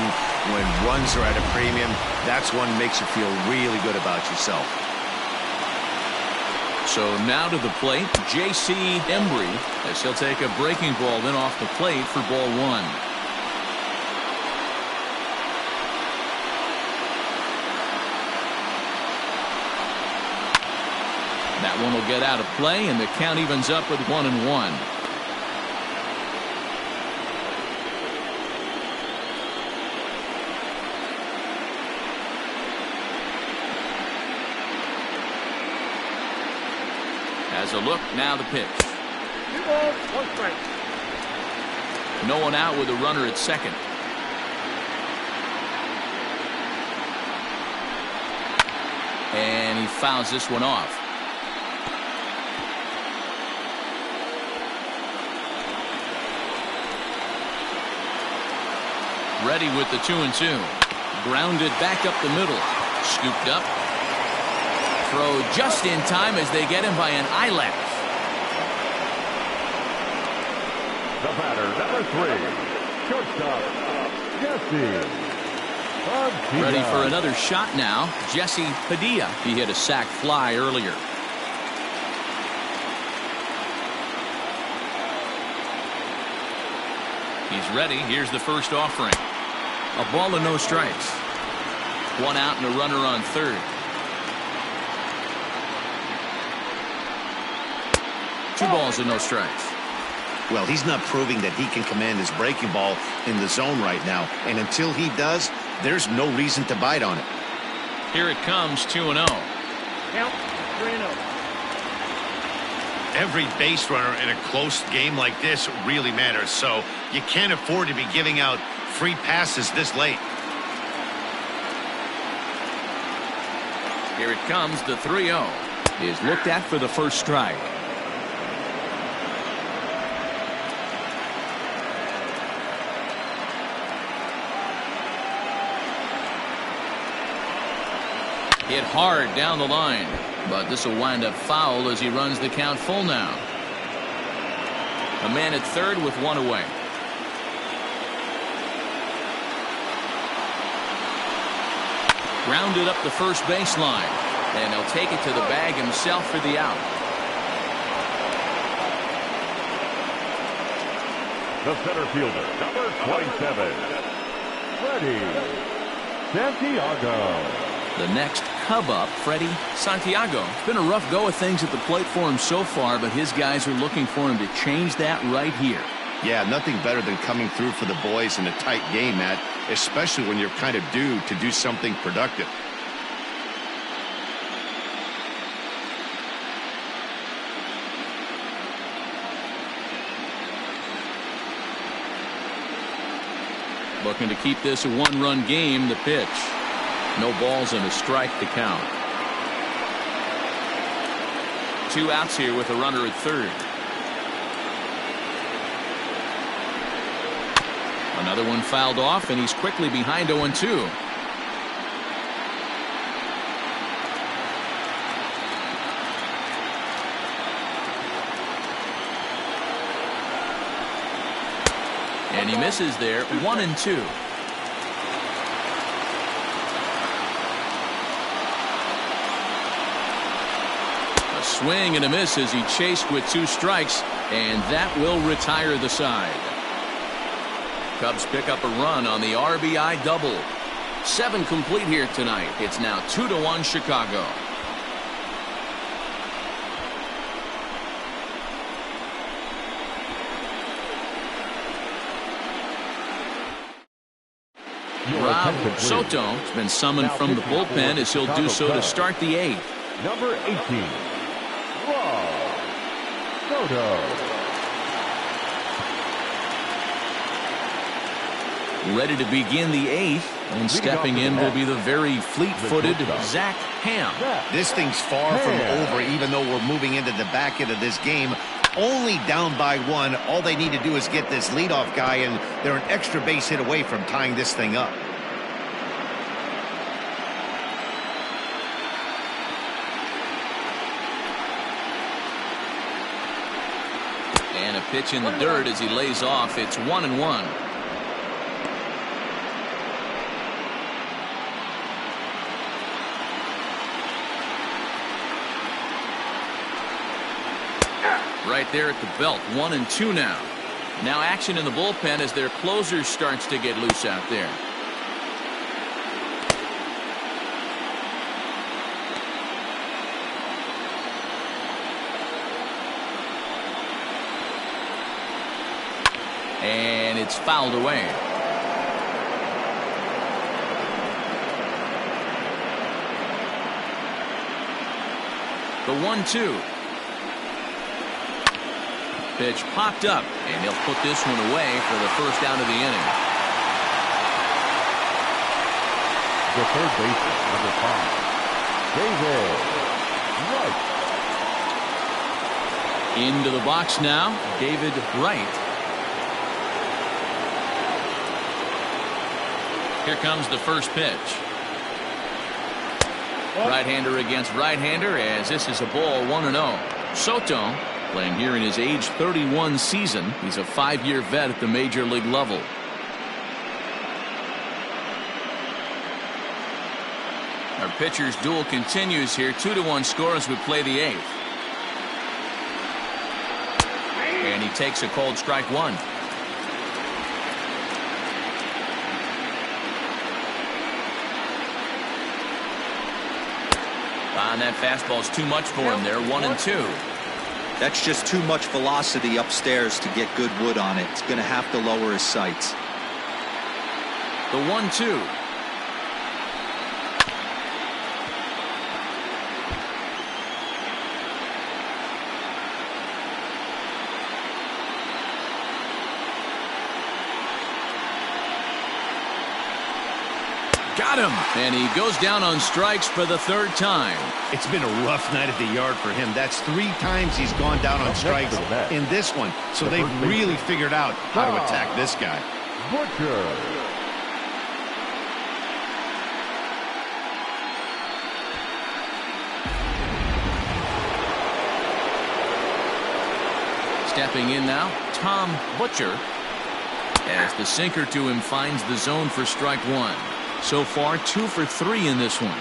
When runs are at a premium, that's one makes you feel really good about yourself. So now to the plate, J.C. Embry, as he'll take a breaking ball then off the plate for ball 1. That one will get out of play, and the count evens up with 1-1. As a look, now the pitch. 2 balls, 1 strike. No one out with a runner at second. And he fouls this one off. Ready with the 2-2. Grounded back up the middle. Scooped up. Throw just in time as they get him by an eyelash. The batter, number 3, shortstop, Jesse. Ready for another shot now. Jesse Padilla. He hit a sac fly earlier. He's ready. Here's the first offering. A ball and no strikes. 1 out and a runner on third. 2 balls and no strikes. Well, he's not proving that he can command his breaking ball in the zone right now. And until he does, there's no reason to bite on it. Here it comes, 2-0. Count 3-0. Every base runner in a close game like this really matters. So you can't afford to be giving out free passes this late. Here it comes, the 3-0. Is looked at for the first strike. Hit hard down the line, but this will wind up foul as he runs the count full now. A man at third with 1 away. Grounded up the first baseline, and he'll take it to the bag himself for the out. The center fielder, number 27, Ready. Santiago. The next Cub up, Freddie Santiago. It's been a rough go of things at the plate for him so far, but his guys are looking for him to change that right here. Yeah, nothing better than coming through for the boys in a tight game, Matt, especially when you're kind of due to do something productive. Looking to keep this a one-run game. The pitch. No balls and a strike to count. 2 outs here with a runner at third. Another one fouled off, and he's quickly behind 0-2. And he misses there, 1-2. A swing and a miss as he chased with 2 strikes, and that will retire the side. Cubs pick up a run on the RBI double. 7 complete here tonight. It's now 2-1 Chicago. Rob Soto has been summoned from the bullpen as he'll do so to start the 8th. Number 18, Rob Soto. Ready to begin the 8th, and stepping in will be the very fleet-footed Zach Ham. This thing's far from over, even though we're moving into the back end of this game. Only down by 1. All they need to do is get this leadoff guy, and they're an extra base hit away from tying this thing up. And a pitch in the dirt as he lays off. It's 1-1. Right there at the belt. 1-2 now. Now action in the bullpen as their closer starts to get loose out there. And it's fouled away. The 1-2. Pitch popped up, and he'll put this one away for the first out of the inning. The third baseman, number 5, David Wright. Into the box now, David Wright. Here comes the first pitch. Right-hander against right-hander, as this is a ball, 1-0. Soto playing here in his age 31 season. He's a 5-year vet at the major league level. Our pitcher's duel continues here. 2-1 score as we play the 8th. And he takes a cold strike 1. And that fastball's too much for him there. 1-2. That's just too much velocity upstairs to get good wood on it. It's going to have to lower his sights. The 1-2. Got him. And he goes down on strikes for the 3rd time. It's been a rough night at the yard for him. That's 3 times he's gone down on strikes in this one. So they've really figured out how to attack this guy. Butcher. Stepping in now, Tom Butcher, as the sinker to him finds the zone for strike 1. So far, 2 for 3 in this one.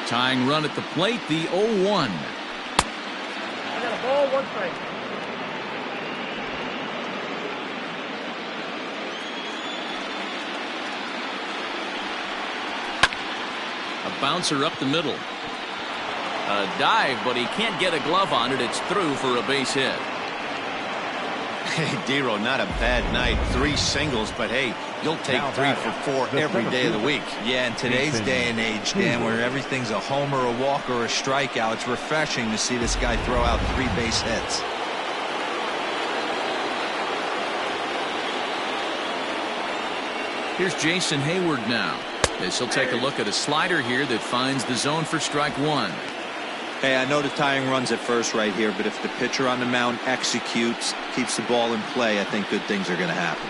Tying run at the plate, the 0-1. a ball, one strike. A bouncer up the middle. A dive, but he can't get a glove on it. It's through for a base hit. Hey, Dero, not a bad night. 3 singles, but hey, you'll take 3 for 4 every day of the week. Yeah, in today's day and age, Dan, where everything's a homer, a walk, or a strikeout, it's refreshing to see this guy throw out 3 base hits. Here's Jason Hayward now, as he'll take a look at a slider here that finds the zone for strike 1. Hey, I know the tying runs at first right here, but if the pitcher on the mound executes, keeps the ball in play, I think good things are going to happen.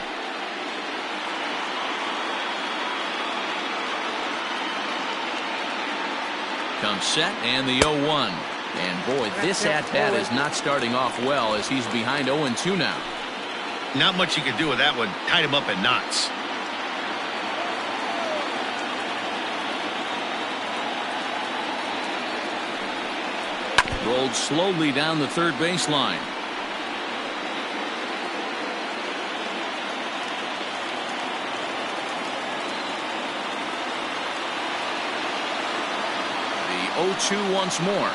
Comes set and the 0-1. And boy, this at-bat is not starting off well as he's behind 0-2 now. Not much you can do with that one. Tied him up in knots. Rolled slowly down the third baseline. The 0-2 once more.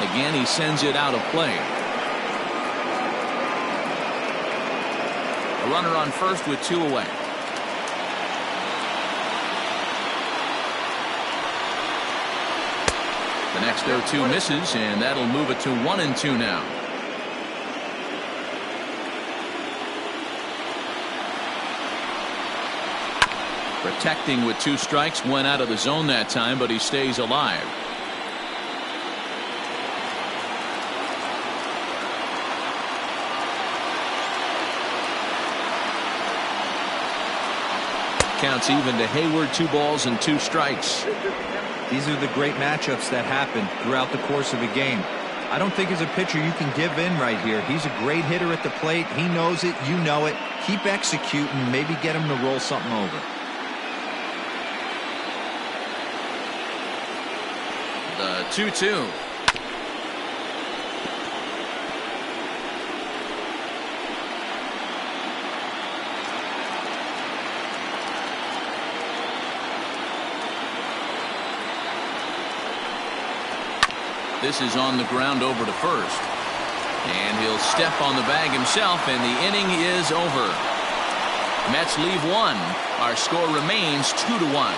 Again, he sends it out of play. A runner on first with 2 away. The next 0-2 misses, and that'll move it to 1-2 now. Protecting with 2 strikes, went out of the zone that time, but he stays alive. Counts even to Hayward, 2 balls and 2 strikes. These are the great matchups that happen throughout the course of a game. I don't think as a pitcher you can give in right here. He's a great hitter at the plate. He knows it. You know it. Keep executing. Maybe get him to roll something over. The 2-2. This is on the ground over to first. And he'll step on the bag himself, and the inning is over. Mets leave 1. Our score remains 2-1.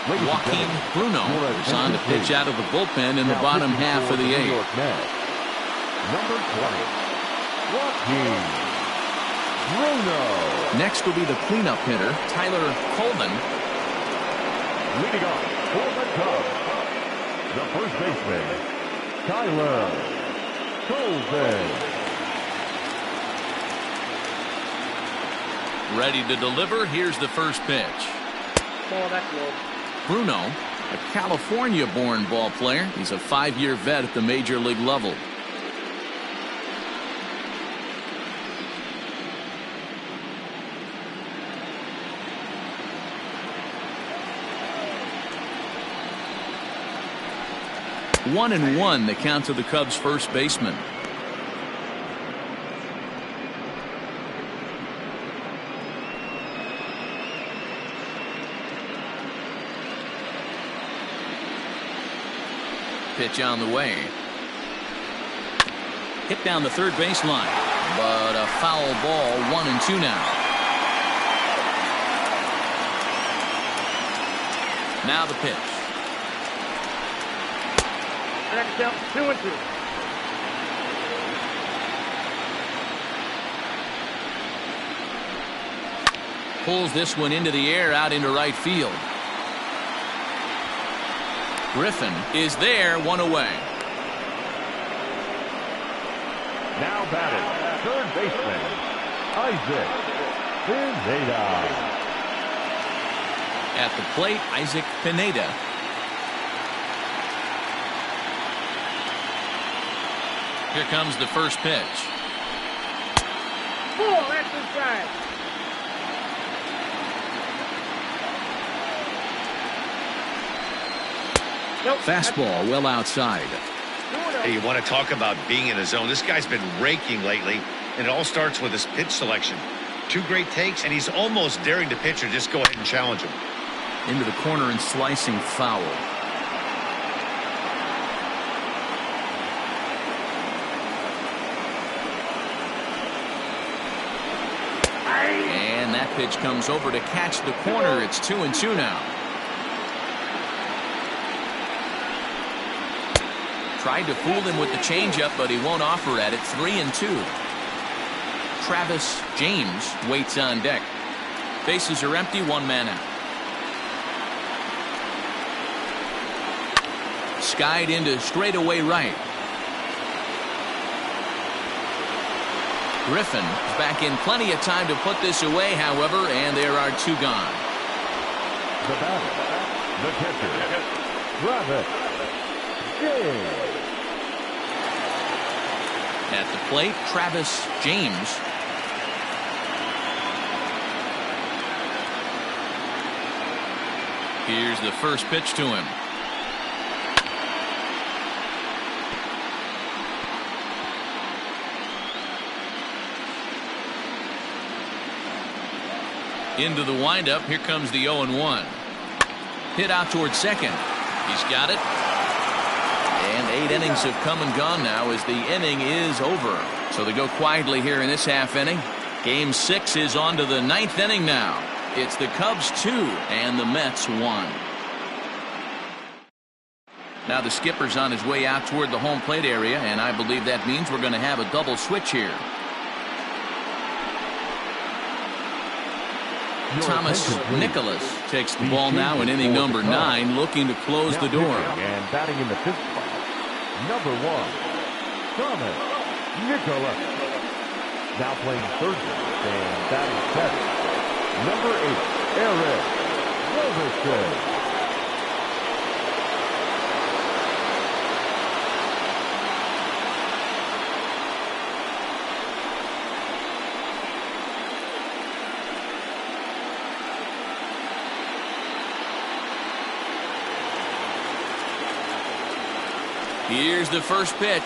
Joaquin Bruno is on to pitch out of the bullpen in the bottom half of the 8th. Number 20, Joaquin Bruno. Next will be the cleanup hitter, Tyler Coleman. Leading off for the Cubs, the first baseman, Tyler Coleman. Ready to deliver. Here's the first pitch. Ball, that's low. Bruno, a California-born ball player. He's a 5-year vet at the major league level. One and 1, the count to the Cubs' first baseman. Pitch on the way. Hit down the third baseline, but a foul ball. 1-2 now. Now the pitch. Next down, 2-2. Pulls this one into the air, out into right field. Griffin is there, 1 away. Now batting, third baseman, Isaac Pineda. At the plate, Isaac Pineda. Here comes the first pitch. Full, that's inside. Nope. Fastball well outside. Hey, you want to talk about being in a zone? This guy's been raking lately, and it all starts with his pitch selection. 2 great takes, and he's almost daring the pitcher just go ahead and challenge him. Into the corner and slicing foul. And that pitch comes over to catch the corner. It's 2-2 now. Tried to fool him with the changeup, but he won't offer at it. 3-2. Travis James waits on deck. Bases are empty, 1 man out. Skied into straightaway right. Griffin is back in plenty of time to put this away, however, and there are 2 gone. The batter, the catcher, Travis James. At the plate, Travis James. Here's the first pitch to him. Into the windup. Here comes the 0-1. Hit out towards second. He's got it. And 8 innings have come and gone now as the inning is over. So they go quietly here in this half inning. Game 6 is on to the 9th inning now. It's the Cubs 2 and the Mets 1. Now the skipper's on his way out toward the home plate area, and I believe that means we're going to have a double switch here. Thomas Nicholas takes the ball now in inning number 9, looking to close the door. And batting in the 5th spot, number 1, Thomas Nicholas. Now playing third base and batting 7th, number 8, Eric Robertson. Here's the first pitch. 0-1.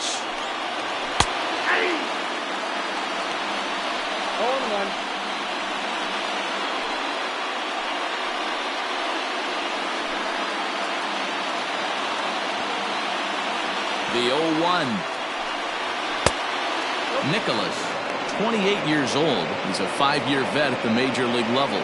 The 0-1. Nicholas, 28 years old. He's a 5-year vet at the major league level.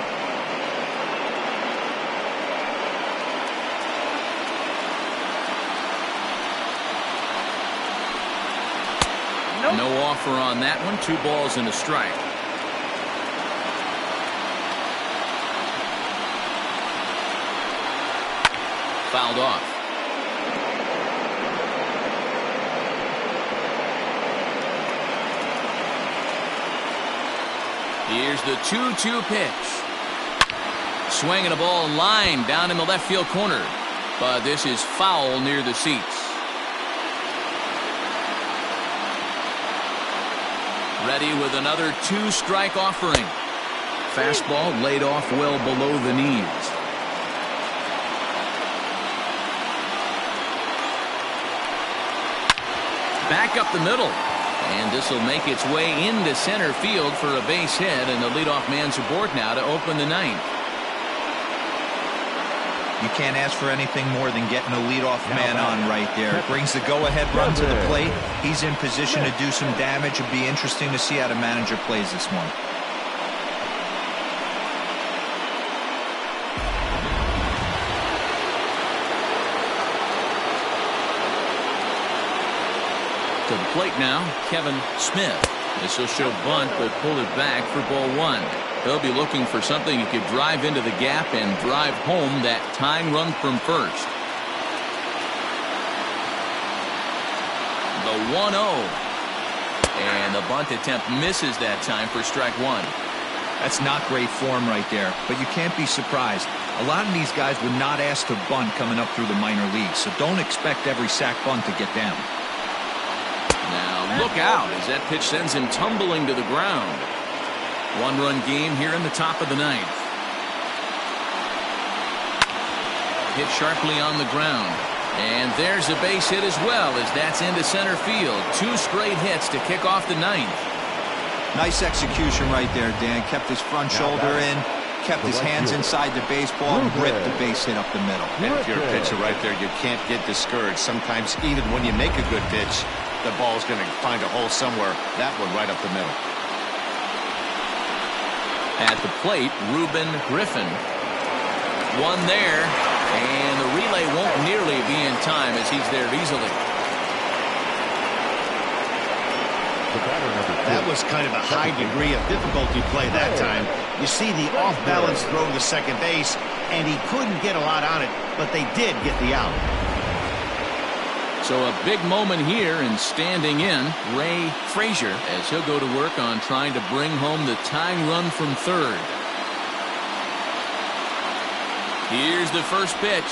No offer on that one. 2 balls and a strike. Fouled off. Here's the 2-2 pitch. Swinging a ball in line down in the left field corner. But this is foul near the seats. Ready with another 2-strike offering. Fastball laid off well below the knees. Back up the middle. And this will make its way into center field for a base hit, and the leadoff man's aboard now to open the 9th. You can't ask for anything more than getting a leadoff man on right there. Brings the go-ahead run to the plate. He's in position to do some damage. It'll be interesting to see how the manager plays this one. To the plate now, Kevin Smith. This will show bunt, but pull it back for ball 1. He'll be looking for something he could drive into the gap and drive home that tying run from first. The 1-0. And the bunt attempt misses that time for strike 1. That's not great form right there, but you can't be surprised. A lot of these guys would not ask to bunt coming up through the minor leagues, so don't expect every sac bunt to get down. Now look out as that pitch sends him tumbling to the ground. One-run game here in the top of the ninth. Hit sharply on the ground. And there's a base hit as well as that's into center field. 2 straight hits to kick off the ninth. Nice execution right there, Dan. Kept his front shoulder in, kept his hands inside the baseball, and ripped the base hit up the middle. And if you're a pitcher right there, you can't get discouraged. Sometimes even when you make a good pitch, the ball's going to find a hole somewhere. That one right up the middle. At the plate, Reuben Griffin. One there, and the relay won't nearly be in time as he's there easily. That was kind of a high degree of difficulty play that time. You see the off-balance throw to second base, and he couldn't get a lot on it, but they did get the out. So a big moment here, and standing in, Ray Frazier, as he'll go to work on trying to bring home the tying run from third. Here's the first pitch.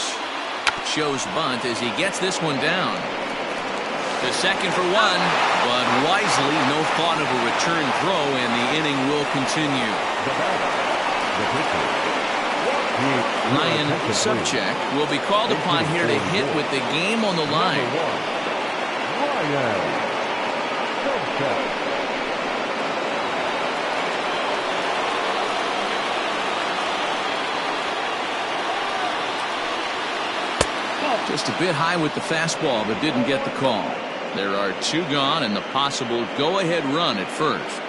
Shows bunt as he gets this one down. The second for one, but wisely no thought of a return throw, and the inning will continue. Ryan Subcheck will be called upon here to hit with the game on the line. Just a bit high with the fastball, but didn't get the call. There are 2 gone and the possible go-ahead run at first.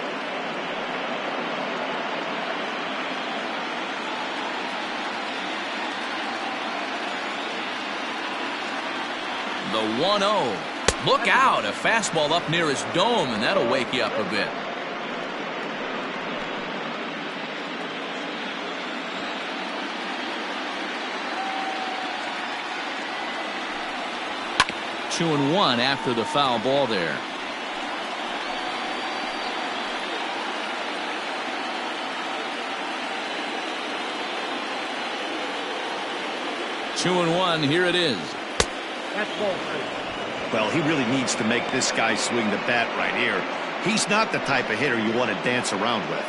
The 1-0. Look out, a fastball up near his dome, and that'll wake you up a bit. Two and one after the foul ball there. Two and one, here it is. That's ball 3. Well, he really needs to make this guy swing the bat right here. He's not the type of hitter you want to dance around with.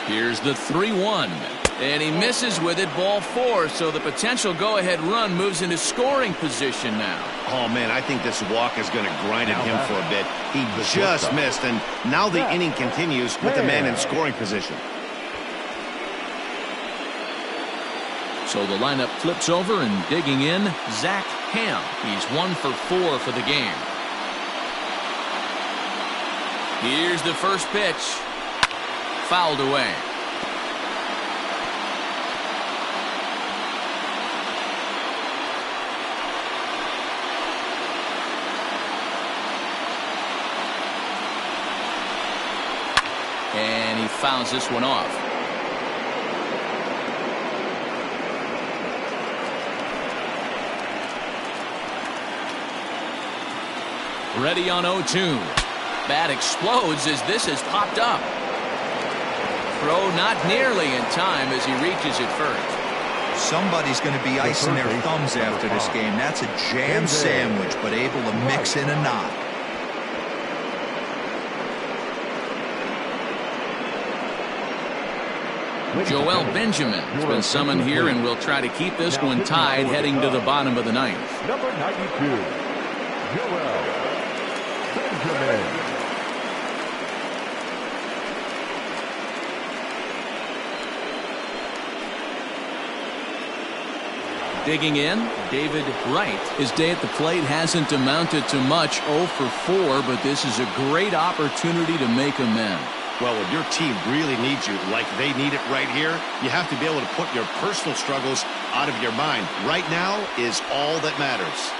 Here's the 3-1. And he misses with it, ball 4, so the potential go-ahead run moves into scoring position now. Oh, man, I think this walk is going to grind at him for a bit. He just missed, and now the inning continues with the man in scoring position. So the lineup flips over, and digging in, Zach Ham. He's 1 for 4 for the game. Here's the first pitch. Fouled away. And he fouls this one off. Ready on 0-2. Bat explodes as this has popped up. Throw not nearly in time as he reaches it first. Somebody's going to be icing their thumbs after this game. That's a jam sandwich, but able to mix in a knot. Joel Benjamin has been summoned here and will try to keep this one tied heading to the bottom of the ninth. Number 92, Joel Benjamin. Digging in, David Wright. His day at the plate hasn't amounted to much, 0 for 4, but this is a great opportunity to make amends. Well, when your team really needs you like they need it right here, you have to be able to put your personal struggles out of your mind. Right now is all that matters.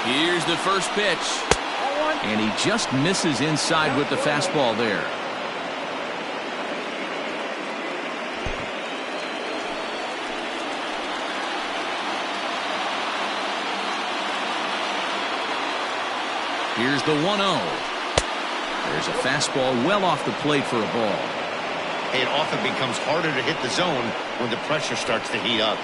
Here's the first pitch. And he just misses inside with the fastball there. Here's the 1-0. There's a fastball well off the plate for a ball. It often becomes harder to hit the zone when the pressure starts to heat up.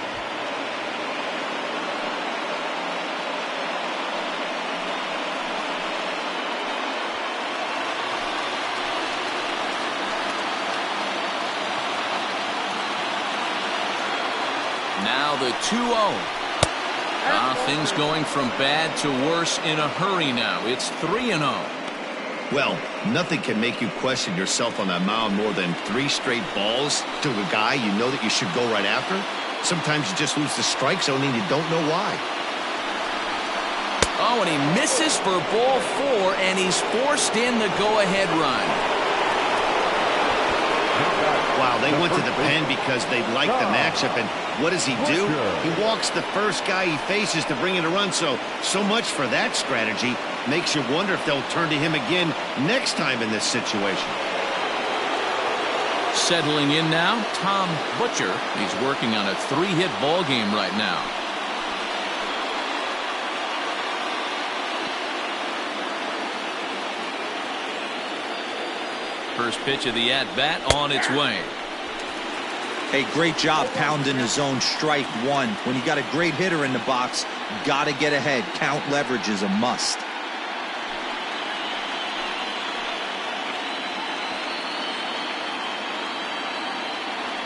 Now the 2-0. Things going from bad to worse in a hurry now. It's 3-0. Well, nothing can make you question yourself on that mound more than 3 straight balls to a guy you know that you should go right after. Sometimes you just lose the strike zone and you don't know why. Oh, and he misses for ball 4, and he's forced in the go-ahead run. Wow, they went to the pen because they liked the matchup, and what does he do? He walks the first guy he faces to bring in a run, so much for that strategy. Makes you wonder if they'll turn to him again next time in this situation. Settling in now, Tom Butcher. He's working on a 3-hit ball game right now. First pitch of the at-bat on its way. Hey, great job pounding the zone. Strike 1. When you got a great hitter in the box, got to get ahead. Count leverage is a must.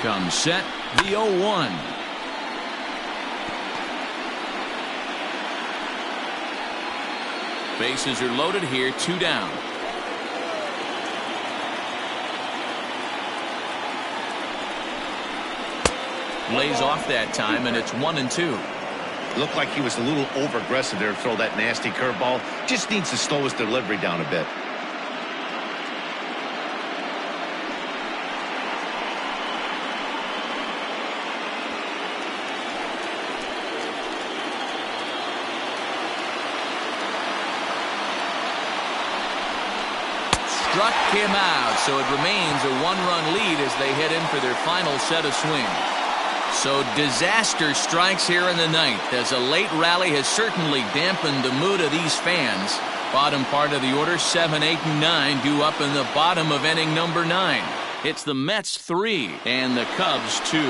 Comes set, the 0-1. Bases are loaded here, 2 down. Lays off that time, and it's 1-2. Looked like he was a little over-aggressive there to throw that nasty curveball. Just needs to slow his delivery down a bit. Struck him out, so it remains a 1-run lead as they head in for their final set of swings. So disaster strikes here in the 9th, as a late rally has certainly dampened the mood of these fans. Bottom part of the order, 7, 8, and 9 due up in the bottom of inning number 9. It's the Mets 3 and the Cubs 2.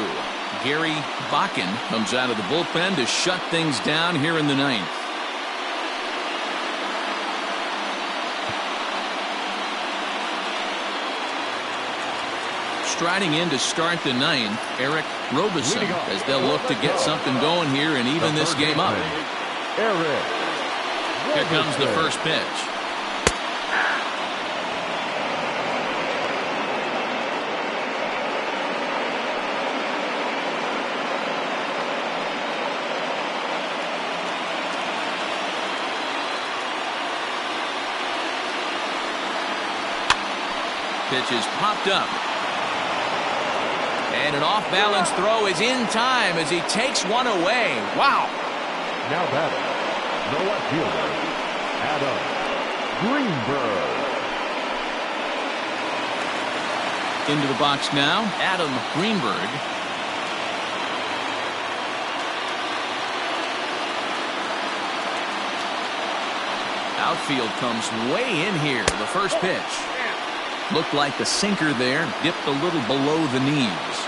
Gary Bakken comes out of the bullpen to shut things down here in the 9th. Striding in to start the 9th, Eric Robeson, as they'll look to get something going here and even this game up. Here comes the first pitch. Pitch is popped up. And an off-balance throw is in time as he takes one away. Wow. Now batting, the left fielder, Adam Greenberg. Into the box now, Adam Greenberg. Outfield comes way in here. The first pitch. Looked like the sinker there, dipped a little below the knees.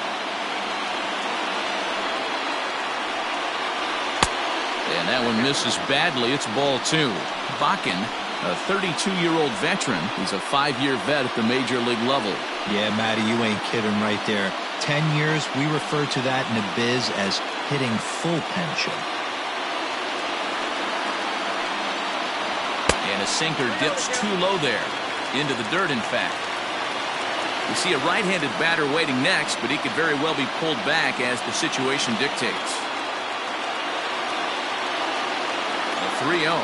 And that one misses badly. It's ball 2. Bakken, a 32-year-old veteran. He's a 5-year vet at the major league level. Yeah, Matty, you ain't kidding right there. 10 years, we refer to that in the biz as hitting full pension. And a sinker dips too low there. Into the dirt, in fact. We see a right-handed batter waiting next, but he could very well be pulled back as the situation dictates. A 3-0.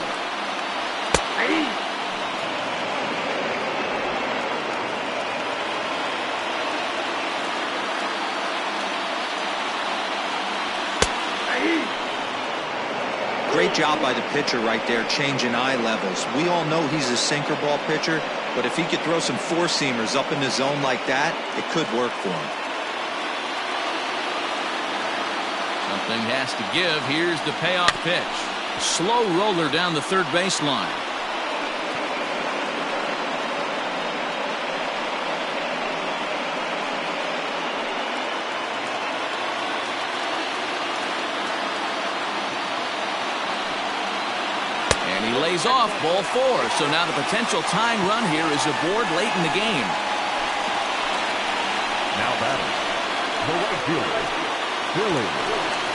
Great job by the pitcher right there, changing eye levels. We all know he's a sinker ball pitcher, but if he could throw some four-seamers up in the zone like that, it could work for him. Something has to give. Here's the payoff pitch. Slow roller down the third baseline. lays off ball 4. So now the potential tying run here is aboard late in the game. Now batting, the right fielder, Billy.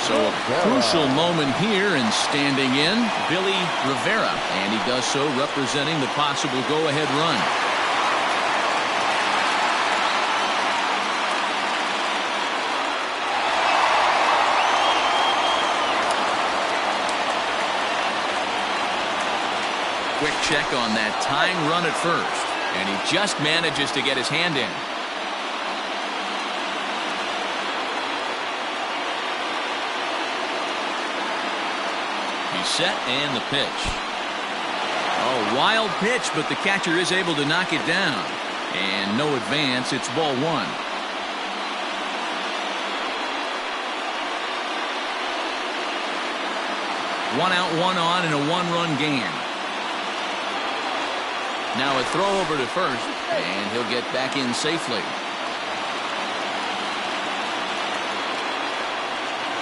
So a crucial moment here, and standing in, Billy Rivera. And he does so representing the possible go-ahead run. Quick check on that tying run at first, and he just manages to get his hand in. He's set, and the pitch. Oh, wild pitch, but the catcher is able to knock it down. And no advance. It's ball 1. One out, one on in a one-run game. Now a throw over to first, and he'll get back in safely.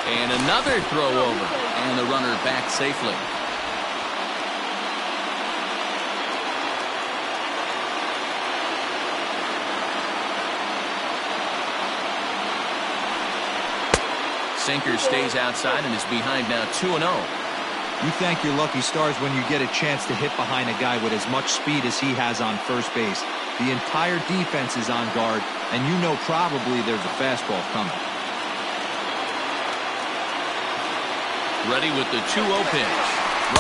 And another throw over, and the runner back safely. Sinker stays outside and is behind now 2-0. You thank your lucky stars when you get a chance to hit behind a guy with as much speed as he has on first base. The entire defense is on guard, and you know probably there's a fastball coming. Ready with the 2-0 pitch.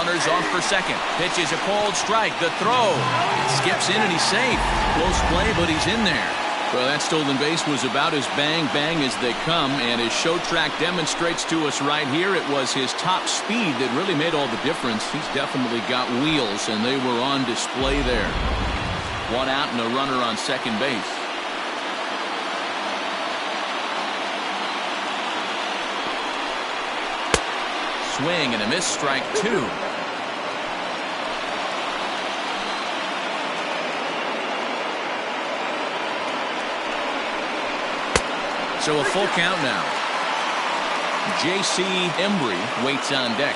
Runners off for second. Pitch is a called strike. The throw. It skips in and he's safe. Close play, but he's in there. Well, that stolen base was about as bang-bang as they come, and as Show Track demonstrates to us right here, it was his top speed that really made all the difference. He's definitely got wheels, and they were on display there. One out and a runner on second base. Swing and a miss, strike 2. So a full count now. J.C. Embry waits on deck.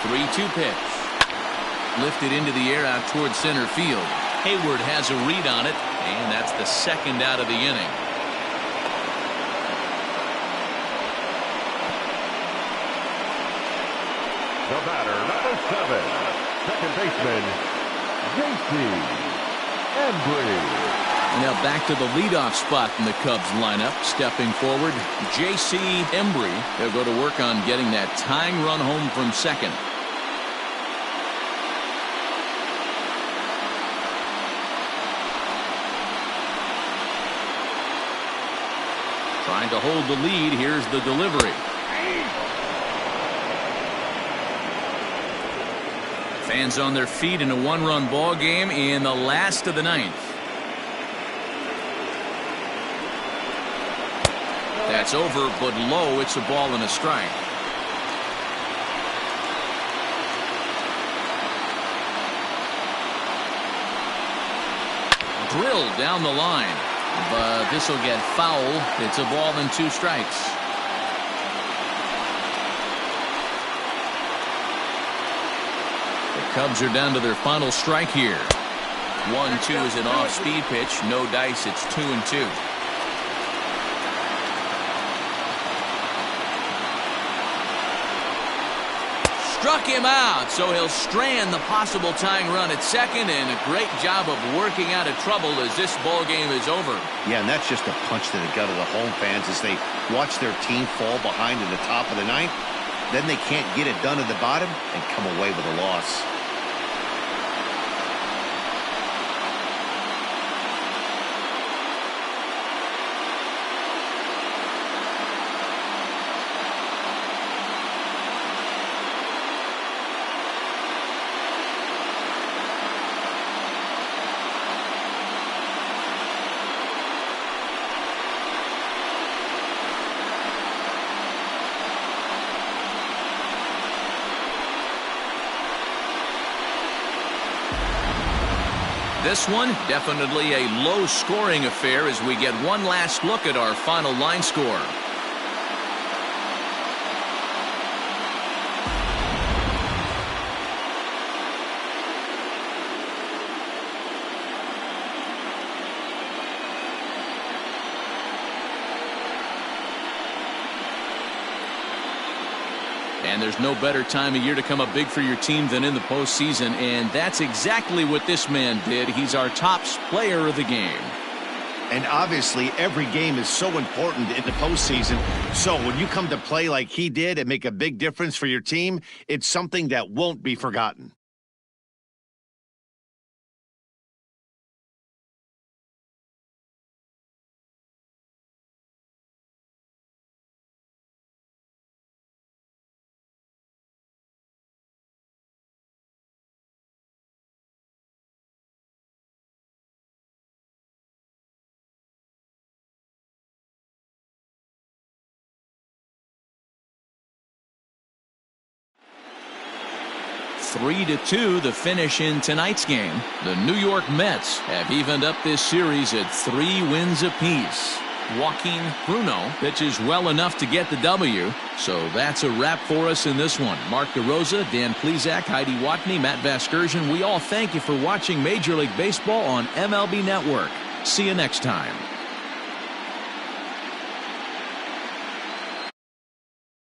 Three-two pitch. Lifted into the air out towards center field. Hayward has a read on it, and that's the second out of the inning. The batter, number 7, second baseman, J.C. Embry. Now back to the leadoff spot in the Cubs lineup. Stepping forward, J.C. Embry. They'll go to work on getting that tying run home from second. Trying to hold the lead. Here's the delivery. Fans on their feet in a one-run ball game in the last of the ninth. That's over, but low. It's a ball and a strike. Drilled down the line, but this will get foul. It's a ball and 2 strikes. Cubs are down to their final strike here. 1-2 is an off-speed pitch. No dice. It's 2-2. Struck him out, so he'll strand the possible tying run at second, and a great job of working out of trouble as this ball game is over. Yeah, and that's just a punch to the gut of the home fans as they watch their team fall behind in the top of the ninth. Then they can't get it done at the bottom and come away with a loss. This one, definitely a low-scoring affair as we get one last look at our final line score. And there's no better time of year to come up big for your team than in the postseason, and that's exactly what this man did. He's our top player of the game. And obviously, every game is so important in the postseason. So when you come to play like he did and make a big difference for your team, it's something that won't be forgotten. Three to 2 the finish in tonight's game. The New York Mets have evened up this series at 3 wins apiece. Joaquin Bruno pitches well enough to get the W. So that's a wrap for us in this one. Mark DeRosa, Dan Plesac, Heidi Watney, Matt Vasgersian. We all thank you for watching Major League Baseball on MLB Network. See you next time.